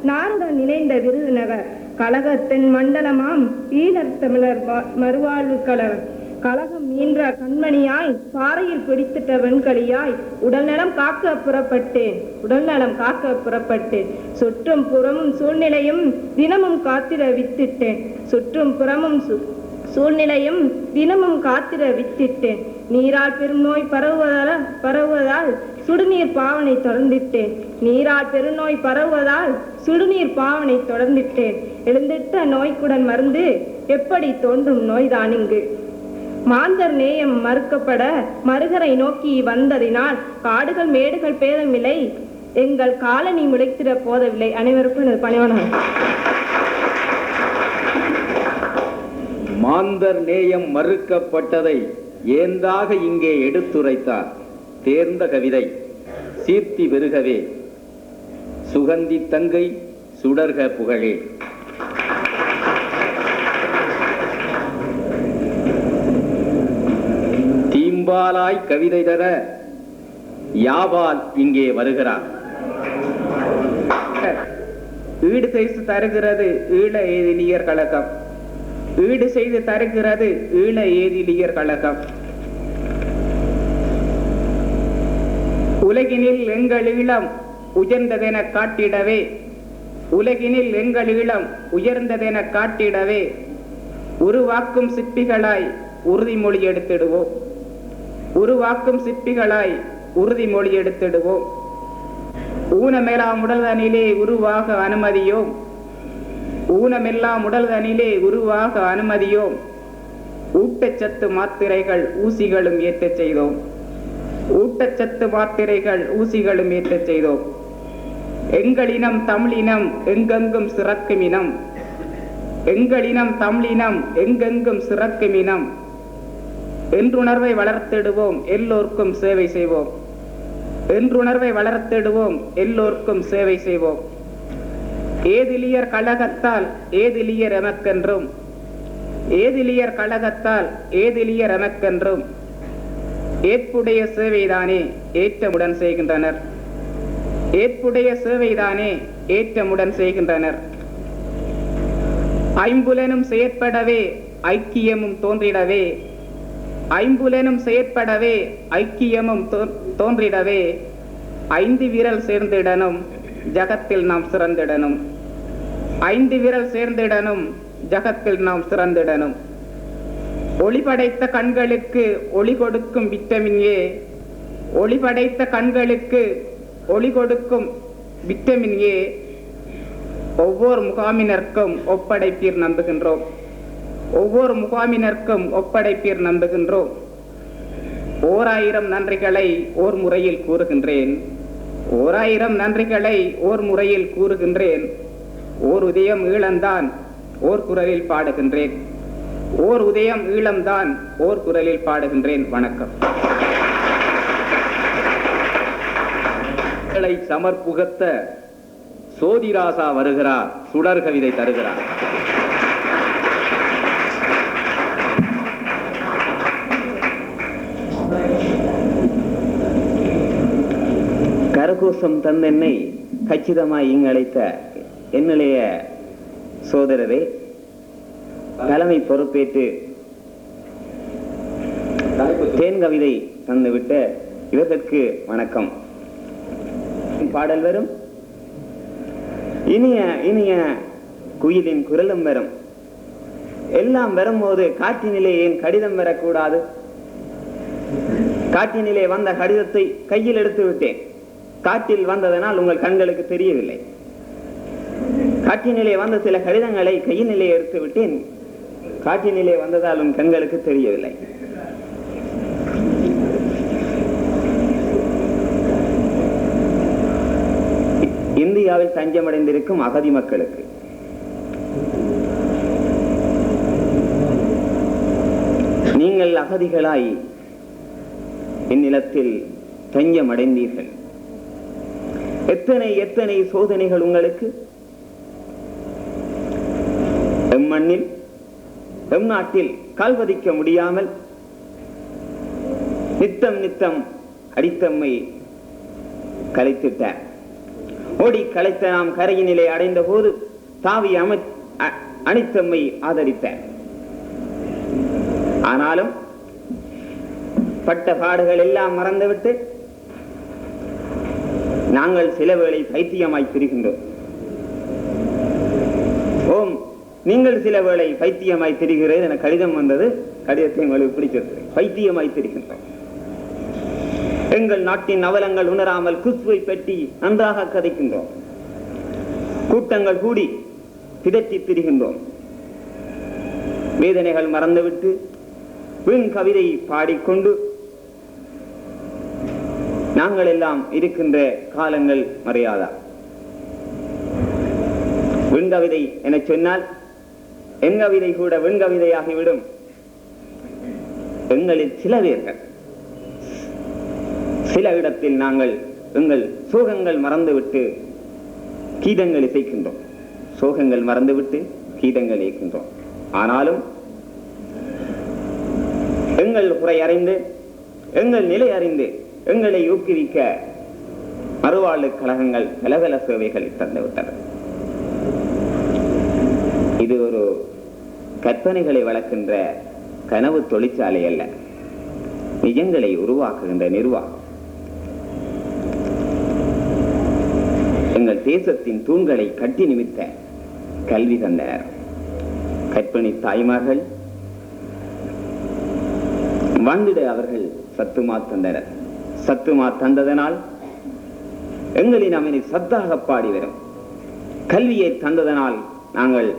நாருடன் இணைந்த விருதுநகர். கழகத்தின் மண்டலமாம் ஈழத் தமிழர் மறுவாழ்வு கழகம். கழகம் மீன்ற கண்மணியாய், பாறையில் பிடித்திட்ட வெண்களியாய், உடல் நலம் காக்க புறப்பட்டேன், உடல் நலம் காக்க புறப்பட்டேன். சுற்றும் புறமும் சூழ்நிலையும் தினமும் காத்திட வித்திட்டேன். சுற்றும் புறமும் சூழ்நிலையும் தினமும் காத்திட வித்திட்டேன். நீரால் பெரும் நோய் பரவுவதால் சுடுநீர் பாவனை தொடர்ந்திட்டேன். நீரால் பெருநோய் பரவுவதால் சுடுநீர் பாவனை தொடர்ந்திட்டேன். எழுந்திட்ட நோய்க்குடன் மருந்து, எப்படி தோன்றும் நோய்தான் இங்கு. மாந்தர் நேயம் மறுக்கப்பட மறுகரை நோக்கி வந்ததினால், காடுகள் மேடுகள் பேதமில்லை எங்கள் காலனி முளைத்திட போதவில்லை. அனைவருக்கும் பணிவான மாந்தர் நேயம் மறுக்கப்பட்டதை ஏந்தாக இங்கே எடுத்துரைத்தார் தேர்ந்த கவிதை சீர்த்தி பெருகவே, சுகந்தி தங்கை சுடர்க புகழே. தீம்பாலாய் கவிதை தர யாவால் இங்கே வருகிறார். ஈடு செய்து தருகிறது ஈழ ஏதிலியர் கழகம். ஈடு செய்து தருகிறது ஈழ ஏதிலியர் கழகம். உலகினில் எங்கள் ஈழம் உயர்ந்ததென காட்டிடவே, உலகினில் எங்கள் ஈழம் உயர்ந்ததென காட்டிடவே, உருவாக்கும் சிற்பிகளாய் உறுதிமொழி எடுத்திடுவோம். உருவாக்கும் சிற்பிகளாய் உறுதிமொழி எடுத்திடுவோம். ஊனமெல்லாம் உடல்தனிலே உருவாக அனுமதியோம். ஊனமெல்லாம் உடல்தனிலே உருவாக அனுமதியோம். ஊட்டச்சத்து மாத்திரைகள் ஊசிகளும் ஏற்றச் செய்தோம். ஊட்டச்சத்து மாத்திரைகள் ஊசிகளும் ஏற்றச் செய்தோம். எங்களினம் தமிழினம் எங்கெங்கும் சிறக்கும் இனம். எங்களினம் தமிழினம் எங்கெங்கும் சிறக்கும் இனம். என்றுணர்வை வளர்த்திடுவோம், எல்லோருக்கும் சேவை செய்வோம். என்றுணர்வை வளர்த்திடுவோம், எல்லோருக்கும் சேவை செய்வோம். ஏதிலியர் கழகத்தால் ஏதிலியர் எமக்கென்றும், ஏதிலியர் கழகத்தால் ஏதிலியர் எமக்கென்றும். ஏற்புடைய சேவைதானே ஏற்றமுடன் செய்கின்றனர். ஏற்புடைய சேவைதானே ஏற்றமுடன் செய்கின்றனர். ஐம்புலனும் செயற்படவே ஐக்கியமும் தோன்றிடவே, ஐம்புலனும் செயற்படவே ஐக்கியமும் தோன்றிடவே 5 விரல் சேர்ந்திடனும் ஜகத்தில் நாம் சிறந்திடனும். 5 விரல் சேர்ந்திடனும் ஜகத்தில் நாம் சிறந்திடனும். ஒளி படைத்த கண்களுக்கு ஒளி கொடுக்கும் விட்டமின் ஏ, ஒளி படைத்த கண்களுக்கு ஒளி கொடுக்கும் விட்டமின் ஏ ஒவ்வொரு முகாமினருக்கும் ஒப்படைப்பீர் நம்புகின்றோம். ஒவ்வொரு முகாமினருக்கும் ஒப்படைப்பீர் நம்புகின்றோம். 1000 நன்றிகளை ஓர் முறையில் கூறுகின்றேன். 1000 நன்றிகளை ஓர் முறையில் கூறுகின்றேன். ஓர் உதயம் ஈழந்தான் ஓர் குரலில் பாடுகின்றேன். ஓர் உதயம் ஈழம்தான் ஓர் குரலில் பாடுகின்றேன். வணக்கம். சமர்ப்புகத்த சோதிராசா வருகிறார், சுடர் கவிதை தருகிறார். கரகோஷம் தந்தென்னை கச்சிதமாய் இங்கழைத்த என்னுடைய சோதரரே, தலைமை பொறுப்பேற்று தேன் கவிதை தந்துவிட்ட இவர்களுக்கு வணக்கம். பாடல் வரும், இனிய இனிய குயிலின் குரலும் வரும். எல்லாம் வரும்போது காற்றினிலே ஏன் கடிதம் வரக்கூடாது? காற்றினிலே வந்த கடிதத்தை கையில் எடுத்து விட்டேன். காற்றில் வந்ததனால் உங்கள் கண்களுக்கு தெரியவில்லை. காற்றினிலே வந்த சில கடிதங்களை கையினிலே எடுத்து விட்டேன். காற்றினிலே வந்ததால் உன் கண்களுக்கு தெரியவில்லை. இந்தியாவில் தஞ்சமடைந்திருக்கும் அகதி மக்களுக்கு நீங்கள் அகதிகளாய் இந்நிலத்தில் தஞ்சமடைந்தீர்கள். எத்தனை எத்தனை சோதனைகள் உங்களுக்கு. எம் மண்ணில் எம் நாட்டில் கால்வதிக்க முடியாமல் நித்தம் நித்தம் அடித்தம்மை கலைத்திட்டார். ஓடி கலைத்த நாம் கரையினிலே அடைந்த போது தாவி அணித்தம்மை ஆதரித்தார். ஆனாலும் பட்ட பாடுகள் எல்லாம் மறந்துவிட்டு நாங்கள் சில வேளை பைத்தியமாய் திரிகின்றோம். ஓம், நீங்கள் சில வேளை பைத்தியமாய் திரிகிறேன் என கடிதம் வந்தது. கடிதத்தை உங்களுக்கு பிடிச்சிருக்கு. பைத்தியமாய் திரிகின்றோம். எங்கள் நாட்டின் அவலங்கள் உணராமல் குஸ்வை பெட்டி நன்றாக கதைக்கின்றோம். கூட்டங்கள் கூடி பிதற்றி திரிகின்றோம். வேதனைகள் மறந்துவிட்டு வீண் கவிதை பாடிக்கொண்டு நாங்கள் எல்லாம் இருக்கின்ற காலங்கள் மறையாதா? விண்கவிதை என சொன்னால் என் கவிதை கூட விண்கவிதையாகிவிடும். எங்களில் சில பேர்கள் சில இடத்தில் நாங்கள் எங்கள் சோகங்கள் மறந்துவிட்டு கீதங்கள் இசைக்கின்றோம். சோகங்கள் மறந்துவிட்டு கீதங்கள் இயக்கின்றோம். ஆனாலும் எங்கள் குறை அறிந்து எங்கள் நிலை அறிந்து எங்களை ஊக்குவிக்க மறுவாழ்வு கழகங்கள் பல பல சேவைகளை தந்துவிட்டன. இது ஒரு கற்பனைகளை வளர்க்கின்ற கனவு தொழிற்சாலை அல்ல, நிஜங்களை உருவாக்குகின்ற நிர்வாகம். எங்கள் தேசத்தின் தூண்களை கட்டி நிமித்த கல்வி தந்தனர். கற்பிணி தாய்மார்கள் வாழ்ந்திட அவர்கள் சத்துமா தந்தனர். சத்துமா தந்ததனால் எங்களின் அமைதி சத்தாக பாடி வரும். கல்வியை தந்ததனால் நாங்கள்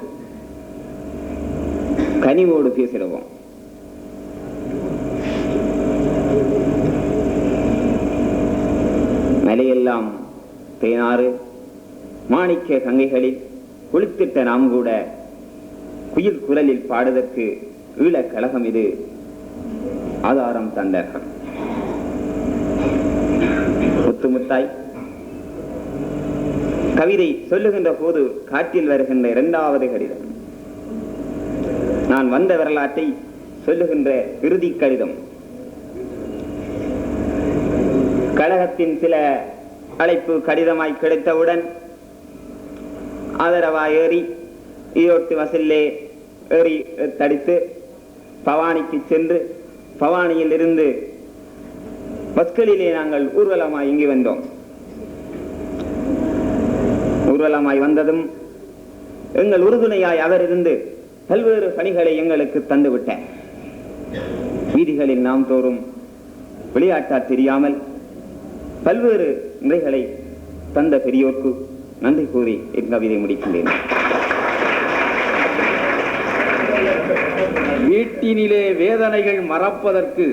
கனிவோடு பேசிடுவோம். மலையெல்லாம் தேனாறு மாணிக்க கங்கைகளில் குளித்திட்ட நாம் கூட குயில் குரலில் பாடுவதற்கு ஈழக் கழகம் இது ஆதாரம் தந்தார்கள். முத்துமுத்தாய் கவிதை சொல்லுகின்ற போது காற்றில் வருகின்ற 2வது கடிதம், நான் வந்த வரலாற்றை சொல்லுகின்ற இறுதி கடிதம். கழகத்தின் சில அழைப்பு கடிதமாய் கிடைத்தவுடன் ஆதரவாய் ஏறி ஈரோட்டு வசல்லே ஏறி தடித்து பவானிக்கு சென்று பவானியில் இருந்து பஸ்களிலே நாங்கள் ஊர்வலமாய் இங்கு வந்தோம். ஊர்வலமாய் வந்ததும் எங்கள் உறுதுணையாய் அவர் இருந்து பல்வேறு பணிகளை எங்களுக்கு தந்துவிட்டார். வீதிகளில் நாம் தோறும் விளையாட்டார் தெரியாமல் பல்வேறு முறைகளை தந்த பெரியோர்க்கு நன்றி கூறி என் கவிதை முடிக்கின்றேன். வீட்டினிலே வேதனைகள் மறப்பதற்கு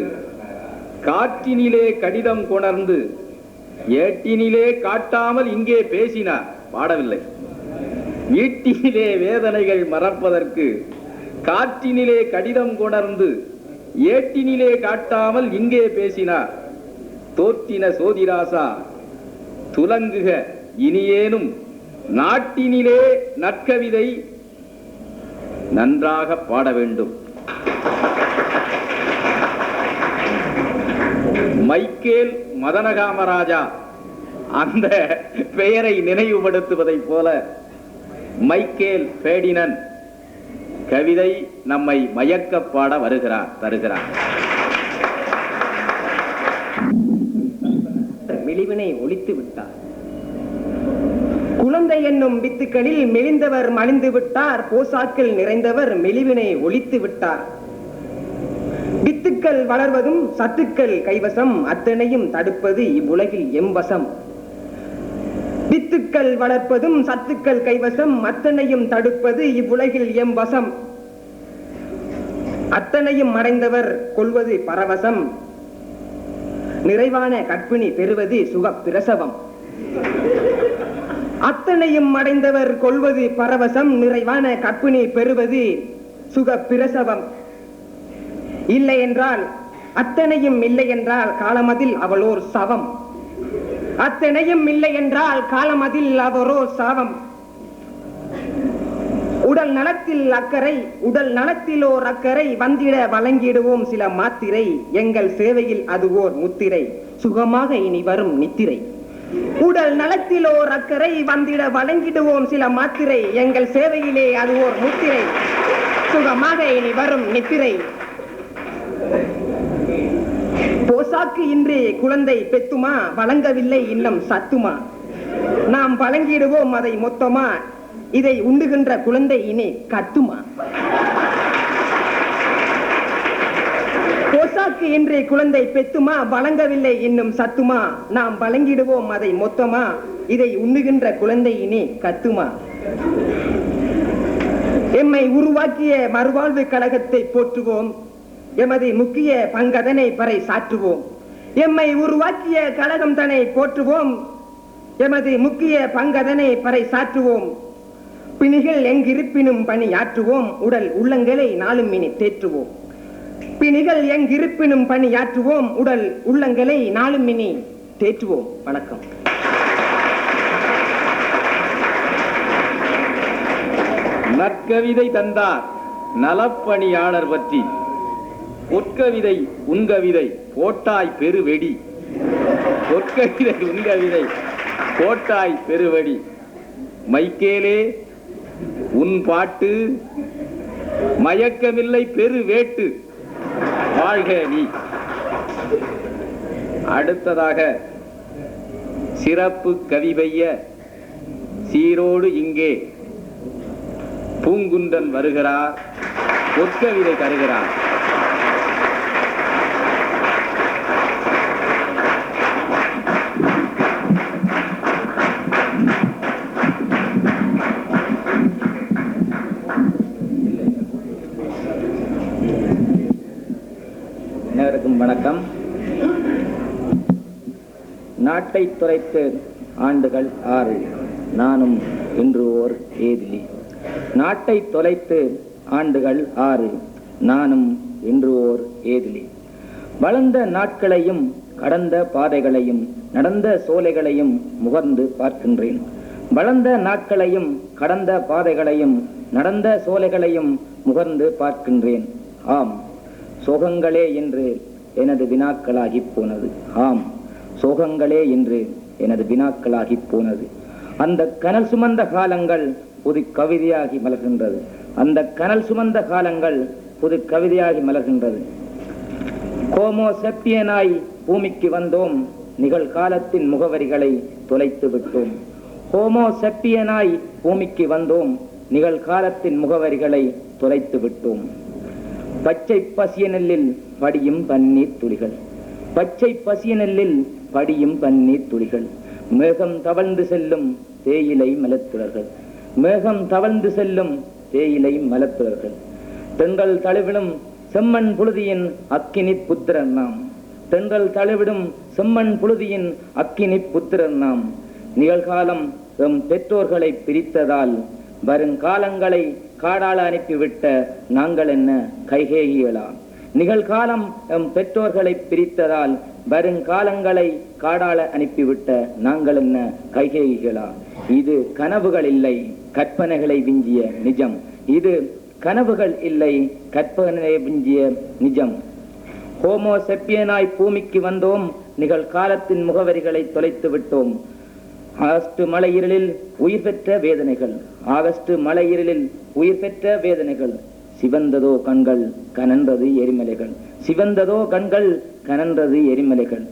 காற்றினிலே கடிதம் கொணர்ந்து ஏட்டினிலே காட்டாமல் இங்கே பேசினார். பாடவில்லை. வீட்டினிலே வேதனைகள் மறப்பதற்கு காற்றினிலே கடிதம் கொணர்ந்து ஏட்டினிலே காட்டாமல் இங்கே பேசினார். தோற்றின சோதிராசா துலங்குக இனியேனும் நாட்டினிலே நற்கவிதை நன்றாக பாட வேண்டும். மைக்கேல் மதனகாமராஜா அந்த பெயரை நினைவுபடுத்துவதைப் போல மைக்கேல் பேடினன் கவிதை நம்மை மயக்க பாட தருகிறார். மெலிவினை ஒழித்து விட்டார். குழந்தை என்னும் வித்துக்களில் மெலிந்தவர் மலிந்து விட்டார். போசாக்கில் நிறைந்தவர் மெலிவினை ஒழித்து விட்டார். வித்துக்கள் வளர்வதும் சத்துக்கள் கைவசம், அத்தனையும் தடுப்பது இவ்வுலகில் எம்பசம். வித்துக்கள் வளர்ப்பதும் சத்துக்கள் கைவசம், அத்தனையும் தடுப்பது இவ்வுலகில் எம்பசம். அத்தனையும் அடைந்தவர் கொள்வது பரவசம், நிறைவான கற்பிணி பெறுவது சுக பிரசவம். அத்தனையும் அடைந்தவர் கொள்வது பரவசம், நிறைவான கற்பிணி பெறுவது சுக பிரசவம். இல்லை என்றால் அத்தனையும் இல்லை என்றால் காலமதில் அவளோர் சவம். அத்தனையும் இல்லை என்றால் காலமதில் அவரோர் சாவம். உடல் நலத்தில் அக்கறை, உடல் நலத்திலோர் அக்கறை வந்திட வழங்கிடுவோம் சில மாத்திரை. எங்கள் சேவையில் அது ஓர் முத்திரை, சுகமாக இனி வரும் நித்திரை. உடல் நலத்திலோர் அக்கறை வந்திட வழங்கிடுவோம் சில மாத்திரை. எங்கள் சேவையிலே அது ஓர் முத்திரை, சுகமாக இனி வரும் நித்திரை. போசாக்கு இன்றி குழந்தை பெத்துமா, வழங்கவில்லை இன்னும் சத்துமா. நாம் வழங்கிடுவோம் அதை மொத்தமா, இதை உண்டுகின்ற குழந்தை இனி கத்துமா. போசாக்கு இன்றி குழந்தை பெத்துமா, வழங்கவில்லை இன்னும் சத்துமா. நாம் வழங்கிடுவோம் அதை மொத்தமா, இதை உண்ணுகின்ற குழந்தை இனி கத்துமா. எம்மை உருவாக்கிய மறுவாழ்வு கழகத்தை போற்றுவோம், எமது முக்கிய பங்கதனை பறை சாற்றுவோம். எம்மை உருவாக்கிய கழகம் தன்னை போற்றுவோம், எமது முக்கிய பங்கதனை பறை சாற்றுவோம். பிணிகள் எங்கிருப்பினும் பணியாற்றுவோம், உடல் உள்ளங்களை நாளும் இனி தேற்றுவோம். பிணிகள் எங்கிருப்பினும் பணியாற்றுவோம், உடல் உள்ளங்களை நாளும் இனி தேற்றுவோம். வணக்கம். நற்கவிதை தந்தார் நலப்பணியாளர் பற்றி. பொற்கவிதை உன்கவிதை போட்டாய் பெருவெடி. பொற்கவிதை உன்கவிதை போட்டாய் பெருவெடி. மைக்கேலே உன் பாட்டு மயக்கமில்லை பெருவேட்டு, வாழ்க நீ. அடுத்ததாக சிறப்பு கவி பெய்ய சீரோடு இங்கே பூங்குன்றன் வருகிறார், பொற்கவிதை தருகிறார். அனைவருக்கும் வணக்கம். நாட்டை துரைத்து ஆண்டுகள் 6, நானும் இன்று ஓர் ஏதிலி. நாட்டை தொலைத்து ஆண்டுகள் 6, நானும் இன்று ஓர் ஏதிலி. வளர்ந்த நாட்களையும் கடந்த பாதைகளையும் நடந்த சோலைகளையும் முகர்ந்து பார்க்கின்றேன். வளர்ந்த நாட்களையும் கடந்த பாதைகளையும் நடந்த சோலைகளையும் முகர்ந்து பார்க்கின்றேன். ஆம், சோகங்களே என்று எனது வினாக்களாகி போனது. ஆம், சோகங்களே என்று எனது வினாக்களாகி போனது. அந்த கனல் சுமந்த காலங்கள் புது கவிதையாகி மலர்கின்றது. அந்த கனல் சுமந்த காலங்கள் புது கவிதையாகி மலர்கின்றது. ஹோமோ செப்பியனாய் பூமிக்கு வந்தோம், நிகழ்காலத்தின் முகவரிகளை தொலைத்து விட்டோம். ஹோமோ செப்பியனாய் பூமிக்கு வந்தோம், நிகழ்காலத்தின் முகவரிகளை தொலைத்து விட்டோம். பச்சை பசிய நெல்லில் படியும் பன்னீர் துளிகள், பச்சை பசிய நெல்லில் படியும் பன்னீர் துளிகள். மேகம் தவழ்ந்து செல்லும் தேயிலை மலத்துளர்கள், மேகம் தவழ்ந்து செல்லும் தேயிலை மலத்துளர்கள். தென்றல் தழுவிடும் செம்மண் புழுதியின் அக்கினி புத்திரன் நாம், தென்றல் தழுவிடும் செம்மண் புழுதியின் அக்கினி புத்திரன் நாம். நிகழ்காலம் எம் பெற்றோர்களை பிரித்ததால் வருங்காலங்களை காடாள அனுப்பிவிட்ட நாங்கள் என்ன கைகேயிகளா? நிகழ்காலம் எம் பெற்றோர்களை பிரித்ததால் வருங்காலங்களை காடாள அனுப்பிவிட்ட நாங்கள் என்ன கைகேயிகளா? இது கனவுகள் இல்லை, கற்பனைகளை விஞ்சிய நிஜம். இது கனவுகள் இல்லை, கற்பனை விஞ்சிய நிஜம். ஹோமோ செப்பியனாய் பூமிக்கு வந்தோம், நிகழ்காலத்தின் முகவரிகளை தொலைத்து விட்டோம். ஆகஸ்ட் மலையிருளில் உயிர் பெற்ற வேதனைகள், ஆகஸ்ட் மலையிருளில் உயிர் பெற்ற வேதனைகள். சிவந்ததோ கண்கள் கனன்றது எரிமலைகள், சிவந்ததோ கண்கள் கனன்றது எரிமலைகள்.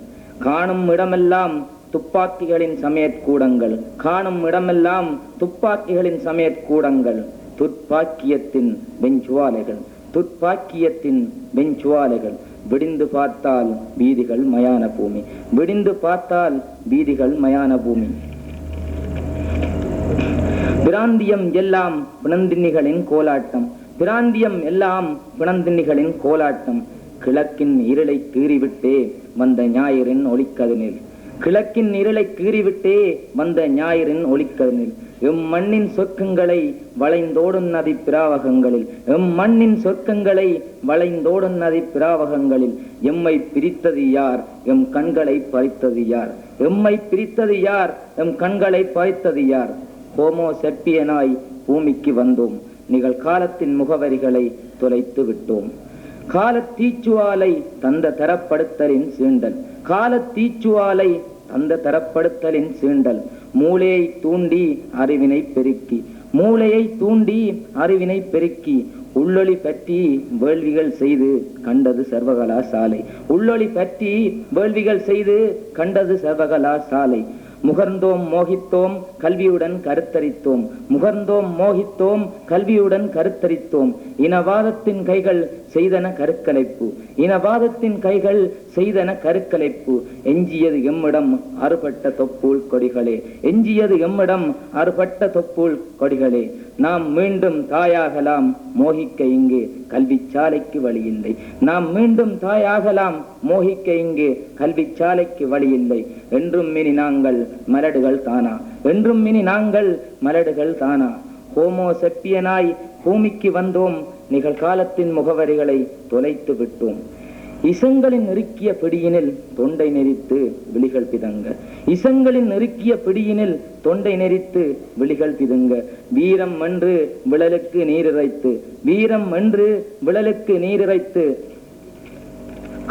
காணும் இடமெல்லாம் துப்பாக்கிகளின் சமயக்கூடங்கள், காணும் இடமெல்லாம் துப்பாக்கிகளின் சமயக்கூடங்கள். துப்பாக்கியத்தின் வெஞ்சுவாலைகள், துப்பாக்கியத்தின் வெஞ்சுவாலைகள். விடிந்து பார்த்தால் வீதிகள் மயான பூமி, விடிந்து பார்த்தால் வீதிகள் மயான பூமி. பிராந்தியம் எல்லாம் பிணந்தின்னிகளின் கோலாட்டம், பிராந்தியம் எல்லாம் பிணந்தின்னிகளின் கோலாட்டம். கிழக்கின் இருளை கீறிவிட்டே வந்த ஞாயிறின் ஒளிக்கதினில், கிழக்கின் இருளை கீறிவிட்டே வந்த ஞாயிறின் ஒளிக்கதினில். எம் மண்ணின் சொர்க்கங்களை வளைந்தோடும் நதி பிராவகங்களில், எம் மண்ணின் சொர்க்கங்களை வளைந்தோடும் நதி பிராவகங்களில். எம்மை பிரித்தது யார், எம் கண்களை பறித்தது யார்? எம்மை பிரித்தது யார், எம் கண்களை பறித்தது யார்? ஹோமோ செப்பியனாய் பூமிக்கு வந்தோம், நிகழ்காலத்தின் முகவரிகளை தொலைத்து விட்டோம். கால தீச்சுவாலை தந்த தரப்படுத்தலின் சீண்டல், கால தீச்சுவாலை தந்த தரப்படுத்தலின் சீண்டல். மூளையை தூண்டி அறிவினை பெருக்கி, மூளையை தூண்டி அறிவினை பெருக்கி. உள்ளொளி பற்றி வேள்விகள் செய்து கண்டது சர்வகலாசாலை, உள்ளொளி பற்றி வேள்விகள் செய்து கண்டது சர்வகலாசாலை. முகர்ந்தோம் மோகித்தோம் கல்வியுடன் கருத்தரித்தோம், முகர்ந்தோம் மோகித்தோம் கல்வியுடன் கருத்தரித்தோம். இனவாதத்தின் கைகள் செய்தன கருக்கலைப்பு, இனவாதத்தின் கைகள் செய்தன கருக்கலைப்பு. எஞ்சியது எம்மிடம் அறுபட்ட தொப்புள் கொடிகளே, எஞ்சியது எம்மிடம் அறுபட்ட தொப்புள் கொடிகளே. நாம் மீண்டும் தாயாகலாம், மோகிக்க இங்கே கல்வி சாலைக்கு வழியில்லை. நாம் மீண்டும் தாயாகலாம், மோகிக்க இங்கே கல்வி சாலைக்கு வழியில்லை. என்றும் இனி நாங்கள் மலடுகள் தானா, என்றும் இனி நாங்கள் மலடுகள் தானா. ஹோமோ செப்பியனாய் பூமிக்கு வந்தோம், நிகழ்காலத்தின் முகவரிகளை தொலைத்து விட்டோம். இசங்களின் நெருக்கிய பிடியினில் தொண்டை நெறித்து விழிகள் பிதங்க, இசங்களின் நெருக்கிய பிடியினில் தொண்டை நெறித்து விழிகள் பிதுங்க. வீரம் என்று விழலுக்கு நீரிறைத்து, வீரம் என்று விழலுக்கு நீரிறைத்து.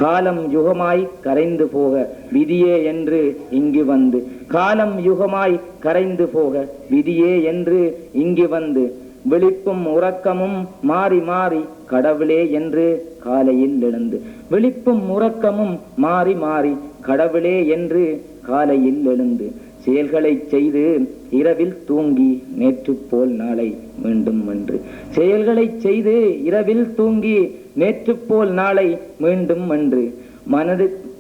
காலம் யுகமாய் கரைந்து போக விதியே என்று இங்கு வந்து, காலம் யுகமாய் கரைந்து போக விதியே என்று இங்கு வந்து. விழிப்பும் உறக்கமும் மாறி மாறி கடவுளே என்று காலையில் எழுந்து, விழிப்பும் உறக்கமும் மாறி மாறி கடவுளே என்று காலையில் எழுந்து. செயல்களை செய்து இரவில் தூங்கி நேற்று போல் நாளை மீண்டும் வென்று, செயல்களை செய்து இரவில் தூங்கி நேற்று போல் நாளை மீண்டும் வென்று.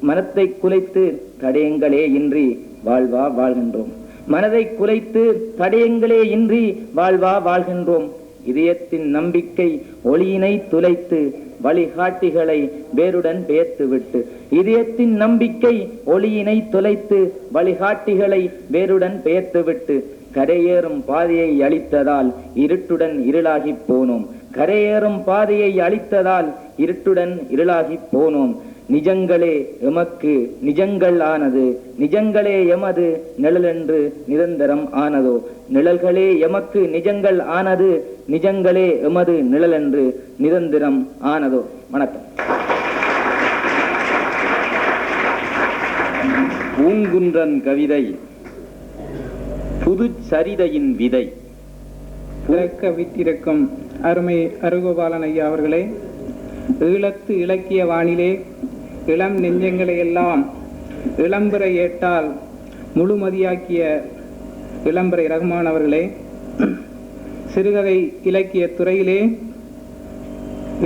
மனத்தை குலைத்து தடயங்களே இன்றி வாழ்வா வாழ்கின்றோம், மனதை குலைத்து தடயங்களே இன்றி வாழ்வா வாழ்கின்றோம். இதயத்தின் நம்பிக்கை ஒளியினை துளைத்து வழிகாட்டிகளை வேருடன் பெயர்த்து விட்டு, இதயத்தின் நம்பிக்கை ஒளியினை துளைத்து வழிகாட்டிகளை வேருடன் பெயர்த்து விட்டு. கரையேறும் பாதையை அளித்ததால் இருட்டுடன் இருளாகி போனோம், கரையேறும் பாதையை அளித்ததால் இருட்டுடன் இருளாகி போனோம். நிஜங்களே எமக்கு நிஜங்கள் ஆனது, நிஜங்களே எமது நிழலென்று நிரந்தரம் ஆனதோ. நிழல்களே எமக்கு நிஜங்கள் ஆனது, நிஜங்களே எமது நிழலென்று நிரந்தரம் ஆனதோ. வணக்கம். பூங்குன்றன் கவிதை புது சரிதையின் விதை. பிறக்க விட்டிருக்கும் அருமை அருகோபாலன் ஐயா அவர்களே, ஈழத்து இலக்கிய வானிலே இளம் நெஞ்சங்களை எல்லாம் இளம்பெற ஏட்டால் முழுமதியாக்கிய இளம்பெறை ரஹ்மான் அவர்களே, சிறுகதை இலக்கிய துறையிலே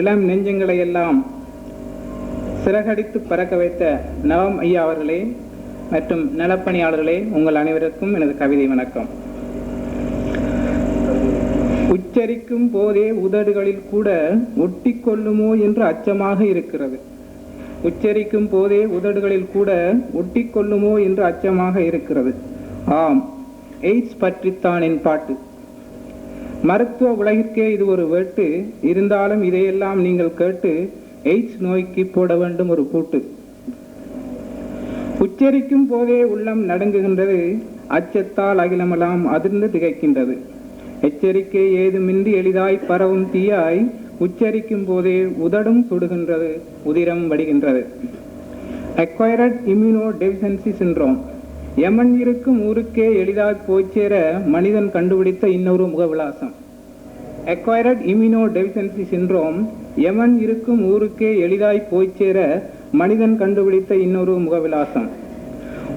இளம் நெஞ்சங்களை எல்லாம் சிறகடித்து பறக்க வைத்த நவம் ஐயா அவர்களே மற்றும் நலப்பணியாளர்களே, உங்கள் அனைவருக்கும் எனது கவிதை வணக்கம். உச்சரிக்கும் போதே உதடுகளில் கூட ஒட்டி கொள்ளுமோ என்று அச்சமாக இருக்கிறது. உச்சரிக்கும் போதே உதடுகளில் கூட ஒட்டி கொள்ளுமோ என்று அச்சமாக இருக்கிறது. ஆம், எய்ட்ஸ் பற்றித்தான் என் பாட்டு. மருத்துவ உலகிற்கே இது ஒரு வேட்டு. இருந்தாலும் இதையெல்லாம் நீங்கள் கேட்டு எய்ட்ஸ் நோய்க்கு போட வேண்டும் ஒரு பூட்டு. உச்சரிக்கும் போதே உள்ளம் நடுங்குகின்றது, அச்சத்தால் அகிலமெல்லாம் அதிர்ந்து திகைக்கின்றது. எச்சரிக்கை ஏதுமின்றி எளிதாய் பரவும் தீயாய் உச்சரிக்கும் போதே உதடும் சுடுகின்றது, உதிரம் வடிகின்றது. அக்வைரட் இம்யூனோடெஃபிஷியன்சி சிண்ட்ரோம். யமன் இருக்கும் ஊருக்கே எளிதாய் போய்ச்சேர மனிதன் கண்டுபிடித்த இன்னொரு முகவிலாசம். அக்வைரட் இம்யூனோடெஃபிஷியன்சி சிண்ட்ரோம். யமன் இருக்கும் ஊருக்கே எளிதாய் போய்ச்சேர மனிதன் கண்டுபிடித்த இன்னொரு முகவிலாசம்.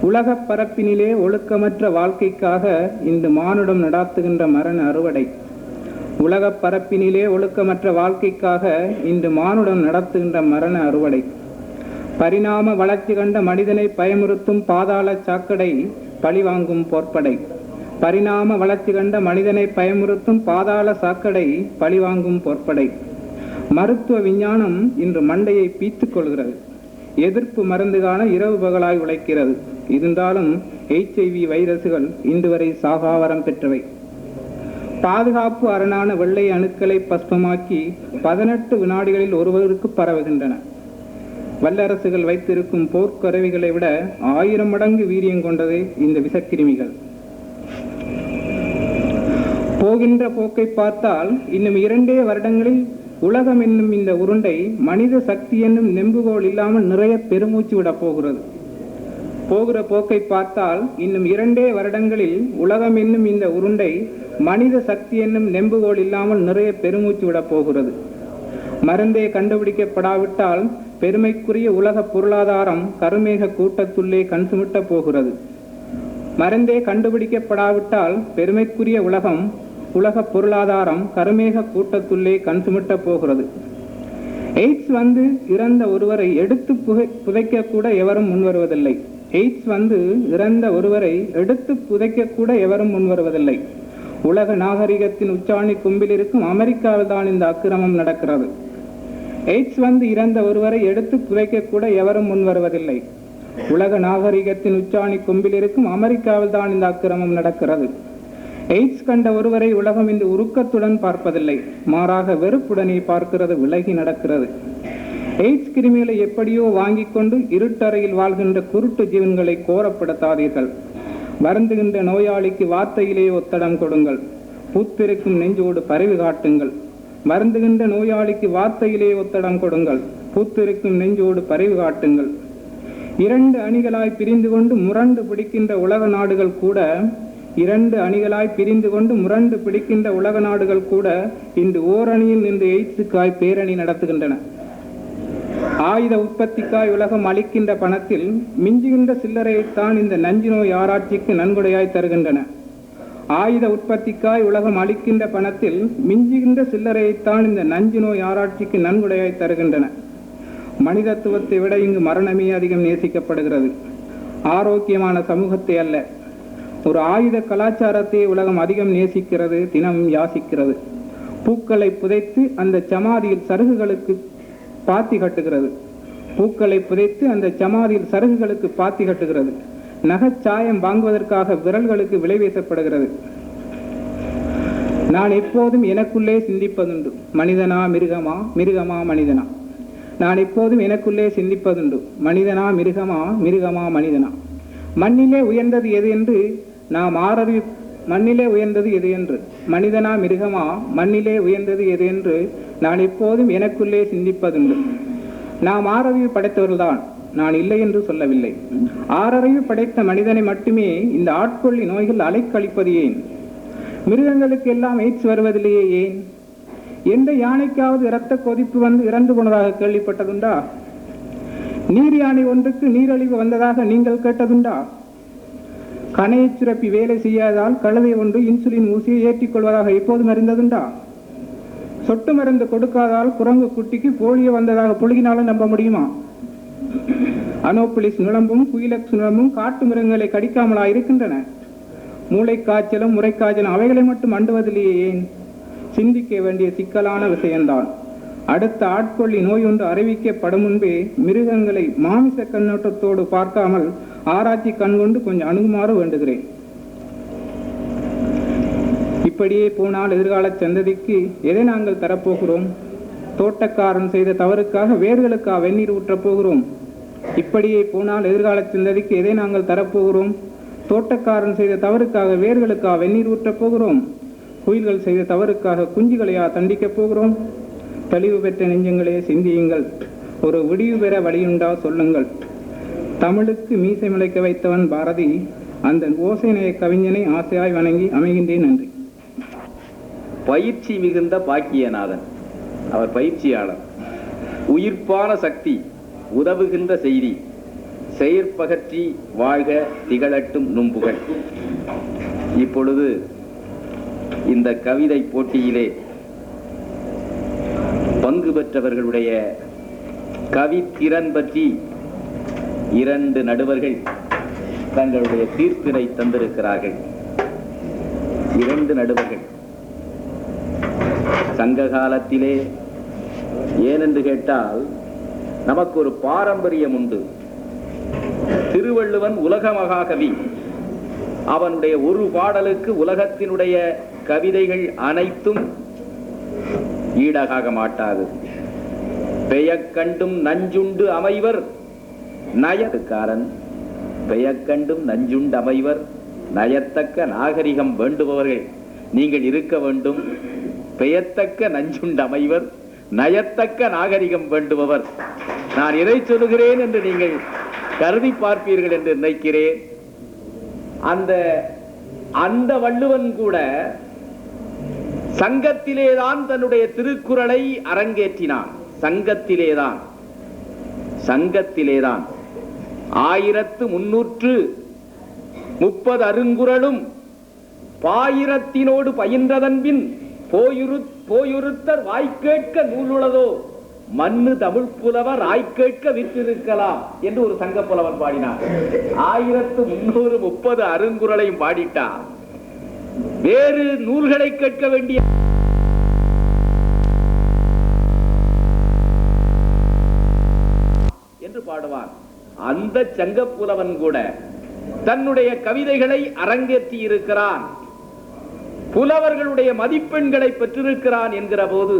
உலக பரப்பினிலே ஒழுக்கமற்ற வாழ்க்கைக்காக இந்த மானுடம் நடாத்துகின்ற மரண அறுவடை. உலக பரப்பினிலே ஒழுக்கமற்ற வாழ்க்கைக்காக இந்த மானுடம் நடத்துகின்ற மரண அறுவடை. பரிணாம வளர்ச்சி கண்ட மனிதனை பயமுறுத்தும் பாதாள சாக்கடை பழிவாங்கும் போர்ப்படை. பரிணாம வளர்ச்சி கண்ட மனிதனை பயமுறுத்தும் பாதாள சாக்கடை பழிவாங்கும் போர்ப்படை. மருத்துவ விஞ்ஞானம் இன்று மண்டையை பீத்துக் கொள்கிறது. எதிர்ப்பு மருந்துகான இரவு பகலாய் உழைக்கிறது. இருந்தாலும் HIV வைரசுகள் இன்று வரை சாகாவரம் பெற்றவை. பாதுகாப்பு அரணான வெள்ளை அணுக்களை பஸ்பமாக்கி 18 வினாடிகளில் ஒருவருக்கு பரவுகின்றன. வல்லரசுகள் வைத்திருக்கும் போர்க்கருவிகளை விட 1000 மடங்கு வீரியம் கொண்டது இந்த விஷக்கிருமிகள். போகின்ற போக்கை பார்த்தால் இன்னும் 2 வருடங்களில் உலகம் என்னும் இந்த உருண்டை மனித சக்தி என்னும் நெம்புகோல் இல்லாமல் நிறைய பெருமூச்சு விட போகிறது. போகிற போக்கை பார்த்தால் இன்னும் 2 வருடங்களில் உலகம் என்னும் இந்த உருண்டை மனித சக்தி என்னும் நெம்புகோல் இல்லாமல் நிறைய பெருமூச்சு விட போகிறது. மருந்தே கண்டுபிடிக்கப்படாவிட்டால் பெருமைக்குரிய உலக பொருளாதாரம் கருமேக கூட்டத்துள்ளே கண் சுமிட்ட போகிறது. மருந்தே கண்டுபிடிக்கப்படாவிட்டால் பெருமைக்குரிய உலக பொருளாதாரம் கருமேக கூட்டத்துள்ளே கண் சுமிட்ட போகிறது. எய்ட்ஸ் வந்து இறந்த ஒருவரை எடுத்து புதைக்க கூட எவரும் முன்வருவதில்லை. எய்ட்ஸ் வந்து இறந்த ஒருவரை எடுத்து புதைக்க கூட எவரும் முன்வருவதில்லை. உலக நாகரிகத்தின் உச்சாணி கும்பில் இருக்கும் அமெரிக்காவில் தான் இந்த அக்கிரமம் நடக்கிறது. எய்ட்ஸ் வந்து இறந்த ஒருவரை எடுத்து புதைக்க கூட எவரும் முன்வருவதில்லை. உலக நாகரிகத்தின் உச்சாணி கும்பில் இருக்கும் அமெரிக்காவில் தான் இந்த அக்கிரமம் நடக்கிறது. எய்ட்ஸ் கண்ட ஒருவரை உலகம் இந்த உருக்கத்துடன் பார்ப்பதில்லை, மாறாக வெறுப்புடனே பார்க்கிறது, விலகி நடக்கிறது. எய்ட்ஸ் கிருமிகளை எப்படியோ வாங்கி கொண்டு இருட்டறையில் வாழ்கின்ற குருட்டு ஜீவன்களை கோரப்படுத்தாதீர்கள். வருந்துகின்ற நோயாளிக்கு வார்த்தையிலே ஒத்தடம் கொடுங்கள், பூத்திருக்கும் நெஞ்சோடு பரிவு காட்டுங்கள். வருந்துகின்ற நோயாளிக்கு வார்த்தையிலே ஒத்தடம் கொடுங்கள், பூத்திருக்கும் நெஞ்சோடு பரிவு காட்டுங்கள். 2 அணிகளாய் பிரிந்து கொண்டு முரண்டு பிடிக்கின்ற உலக நாடுகள் கூட 2 அணிகளாய் பிரிந்து கொண்டு முரண்டு பிடிக்கின்ற உலக நாடுகள் கூட இன்று ஓரணியில் நின்று எய்ட்ஸுக்காய் பேரணி நடத்துகின்றன. ஆயுத உற்பத்திக்காய் உலகம் அளிக்கின்ற பணத்தில் மிஞ்சுகின்ற சில்லறையைத்தான் இந்த நஞ்சு நோய் ஆராய்ச்சிக்கு நன்கொடையாய் தருகின்றன. ஆயுத உற்பத்திக்காய் உலகம் அளிக்கின்ற பணத்தில் மிஞ்சுகின்ற சில்லறையைத்தான் இந்த நஞ்சு நோய் ஆராய்ச்சிக்கு நன்கொடையாய் தருகின்றன. மனிதத்துவத்தை விட இங்கு மரணமே அதிகம் நேசிக்கப்படுகிறது. ஆரோக்கியமான சமூகத்தை அல்ல, ஒரு ஆயுத கலாச்சாரத்தை உலகம் அதிகம் நேசிக்கிறது, தினமும் யாசிக்கிறது. பூக்களை புதைத்து அந்த சமாதியில் சருகுகளுக்கு பாத்தி கட்டுகிறது. பூக்களை புதைத்து அந்த சமாதியில் சருகுகளுக்கு பாத்தி கட்டுகிறது. நகைச்சாயம் வாங்குவதற்காக விரல்களுக்கு விலை வீசப்படுகிறது. நான் எப்போதும் எனக்குள்ளே சிந்திப்பதுண்டு, மனிதனா மிருகமா, மிருகமா மனிதனா. நான் எப்போதும் எனக்குள்ளே சிந்திப்பதுண்டு, மனிதனா மிருகமா, மிருகமா மனிதனா. மண்ணிலே உயர்ந்தது எது என்று நாம் மண்ணிலே உயர்ந்தது எது என்று, மனிதனா மிருகமா, மண்ணிலே உயர்ந்தது எது என்று நான் எப்போதும் எனக்குள்ளே சிந்திப்பதுண்டு. நாம் ஆறறிவு படைத்தவர்கள்தான், நான் இல்லை என்று சொல்லவில்லை. ஆறறிவு படைத்த மனிதனை மட்டுமே இந்த ஆட்கொள்ளி நோய்கள் அலைக்கழிப்பது ஏன்? மிருகங்களுக்கு எல்லாம் எய்ட்ஸ் வருவதிலேயே ஏன்? எந்த யானைக்காவது இரத்த கொதிப்பு வந்து இறந்து போனதாக கேள்விப்பட்டதுண்டா? நீர் யானை ஒன்றுக்கு நீரழிவு வந்ததாக நீங்கள் கேட்டதுண்டா? கணையை சுரப்பி வேலை செய்யாதால் கழுதை ஒன்று இன்சுலின் ஊசியை ஏற்றிக் கொள்வதாக எப்போதும் அறிந்ததுண்டா? சொட்டு மருந்து கொடுக்காதால் குரங்கு குட்டிக்கு போலியோ வந்ததாக புழுகினாலும் நம்ப முடியுமா? அனோபிலிஸ் நுளம்பும் குயிலக்ஸ் நுளம்பும் காட்டு மிருகங்களை கடிக்காமலா இருக்கின்றன? மூளைக்காய்ச்சலும் முறைக்காய்ச்சலும் அவைகளை மட்டும் அண்டுவதிலேயே ஏன்? சிந்திக்க வேண்டிய சிக்கலான விஷயம்தான். அடுத்த ஆட்கொள்ளி நோய் ஒன்று அறிவிக்கப்படும் முன்பே மிருகங்களை மாமிச கண்ணோட்டத்தோடு பார்க்காமல் ஆராய்ச்சி கண்கொண்டு கொஞ்சம் அணுகுமாறு வேண்டுகிறேன். இப்படியே போனால் எதிர்கால சந்ததிக்கு எதை நாங்கள் தரப்போகிறோம்? தோட்டக்காரன் செய்த தவறுக்காக வேர்களுக்கா வெந்நீர் ஊற்றப் போகிறோம்? இப்படியே போனால் எதிர்கால சந்ததிக்கு எதை நாங்கள் தரப்போகிறோம்? தோட்டக்காரன் செய்த தவறுக்காக வேர்களுக்கா வெந்நீர் ஊற்றப் போகிறோம்? குயில்கள் செய்த தவறுக்காக குஞ்சுகளையா தண்டிக்கப் போகிறோம்? தெளிவு பெற்ற நெஞ்சங்களே சிந்தியுங்கள். ஒரு விடிவு பெற வழியுண்டா சொல்லுங்கள். தமிழுக்கு மீசை முளைக்க வைத்தவன் பாரதி. அந்த ஓசைநேய கவிஞனை ஆசையாய் வணங்கி அமைகின்றேன். நன்றி. பயிற்சி மிகுந்த பாக்கியநாதன் அவர் பயிற்சியாளர். உயிர்ப்பான சக்தி, உதவுகின்ற செய்தி, செயற்பகற்றி வாழ்க திகழட்டும் நும்புகள். இப்பொழுது இந்த கவிதை போட்டியிலே பங்கு பெற்றவர்களுடைய கவித்திறன் பற்றி 2 நடுவர்கள் தங்களுடைய தீர்ப்பினை தந்திருக்கிறார்கள். 2 நடுவர்கள் சங்க காலத்திலே, ஏனென்று கேட்டால் நமக்கு ஒரு பாரம்பரியம் உண்டு. திருவள்ளுவன் உலக மகாகவி. அவனுடைய ஒரு பாடலுக்கு உலகத்தினுடைய கவிதைகள் அனைத்தும் ஈடாக மாட்டாது. பெயக்கண்டும் நஞ்சுண்டு அமைவர் நயத்துக்காரன். பெயக்கண்டும் நஞ்சுண்டு அமைவர் நயத்தக்க நாகரிகம் வேண்டுபவர்கள் நீங்கள் இருக்க வேண்டும். பெயத்தக்க நஞ்சுண்டு அமைவர் நயத்தக்க நாகரிகம் வேண்டுபவர். நான் எதை சொல்லுகிறேன் என்று நீங்கள் கருதி பார்ப்பீர்கள் என்று நினைக்கிறேன். அந்த வள்ளுவன் கூட சங்கத்திலேதான் தன்னுடைய திருக்குறளை அரங்கேற்றினான். சங்கத்திலேதான் 1330 அருங்குறளும் பாயிரத்தினோடு பயின்றதன்பின் போயுறுத்தர் வாய்க்கேட்க நூலுளதோ மண்ணு தமிழ் புலவர் ஆய்கேட்க விற்றிருக்கலாம் என்று ஒரு சங்க புலவர் பாடினார். 1330 அருங்குறளையும் பாடிட்டார். வேறு நூல்களை கேட்க வேண்டிய என்று பாடுவார். அந்த சங்க புலவன் கூட தன்னுடைய கவிதைகளை அரங்கேற்றி இருக்கிறான். புலவர்களுடைய மதிப்பெண்களை பெற்றிருக்கிறான் என்கிற போது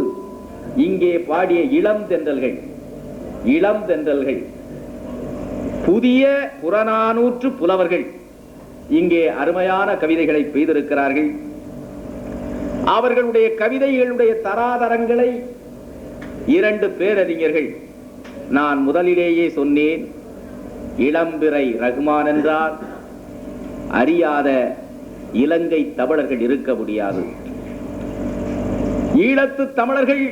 இங்கே பாடிய இளம் தென்றல்கள் புதிய புறநானூற்று புலவர்கள் இங்கே அருமையான கவிதைகளை பெய்திருக்கிறார்கள். அவர்களுடைய கவிதைகளுடைய தராதரங்களை 2 பேரறிஞர்கள், நான் முதலிலேயே சொன்னேன், இளம்பிறை ரகுமான் என்றால் அறியாத இலங்கை தமிழர்கள் இருக்க முடியாது. ஈழத்து தமிழர்கள்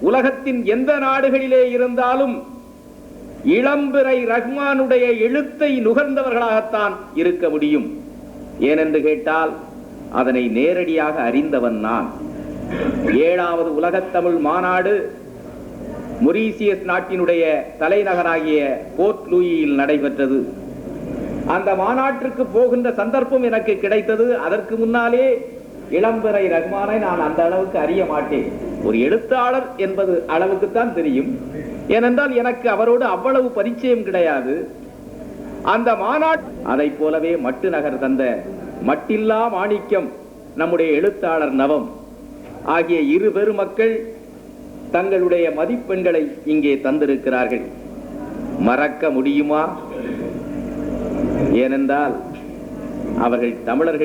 உலகத்தின் எந்த நாடுகளிலே இருந்தாலும் இளம்பிறை ரஹ்மானுடைய எழுத்தை நுகர்ந்தவர்களாகத்தான் இருக்க முடியும். ஏனென்று கேட்டால் அதனை நேரடியாக அறிந்தவன் நான். 7வது உலகத்தமிழ் மாநாடு மொரீசியஸ் நாட்டினுடைய தலைநகராகிய போர்ட் லூயியில் நடைபெற்றது. அந்த மாநாட்டிற்கு போகின்ற சந்தர்ப்பம் எனக்கு கிடைத்தது. அதற்கு முன்னாலே இளம்பிறை ரஹ்மானை நான் அந்த அளவுக்கு அறிய மாட்டேன். ஒரு எழுத்தாளர் என்பது அளவுக்குத்தான் தெரியும். ஏனென்றால் எனக்கு அவரோடு அவ்வளவு பரிச்சயம் கிடையாது. அந்த மாநாட்டு அதை போலவே மட்டு நகர் தந்த மட்டில்லா மாணிக்கம் நம்முடைய எழுத்தாளர் நவம் ஆகிய 2 பெருமக்கள் தங்களுடைய மதிப்பெண்களை இங்கே தந்திருக்கிறார்கள். மறக்க முடியுமா? ஏனென்றால் அவர்கள் தமிழர்கள்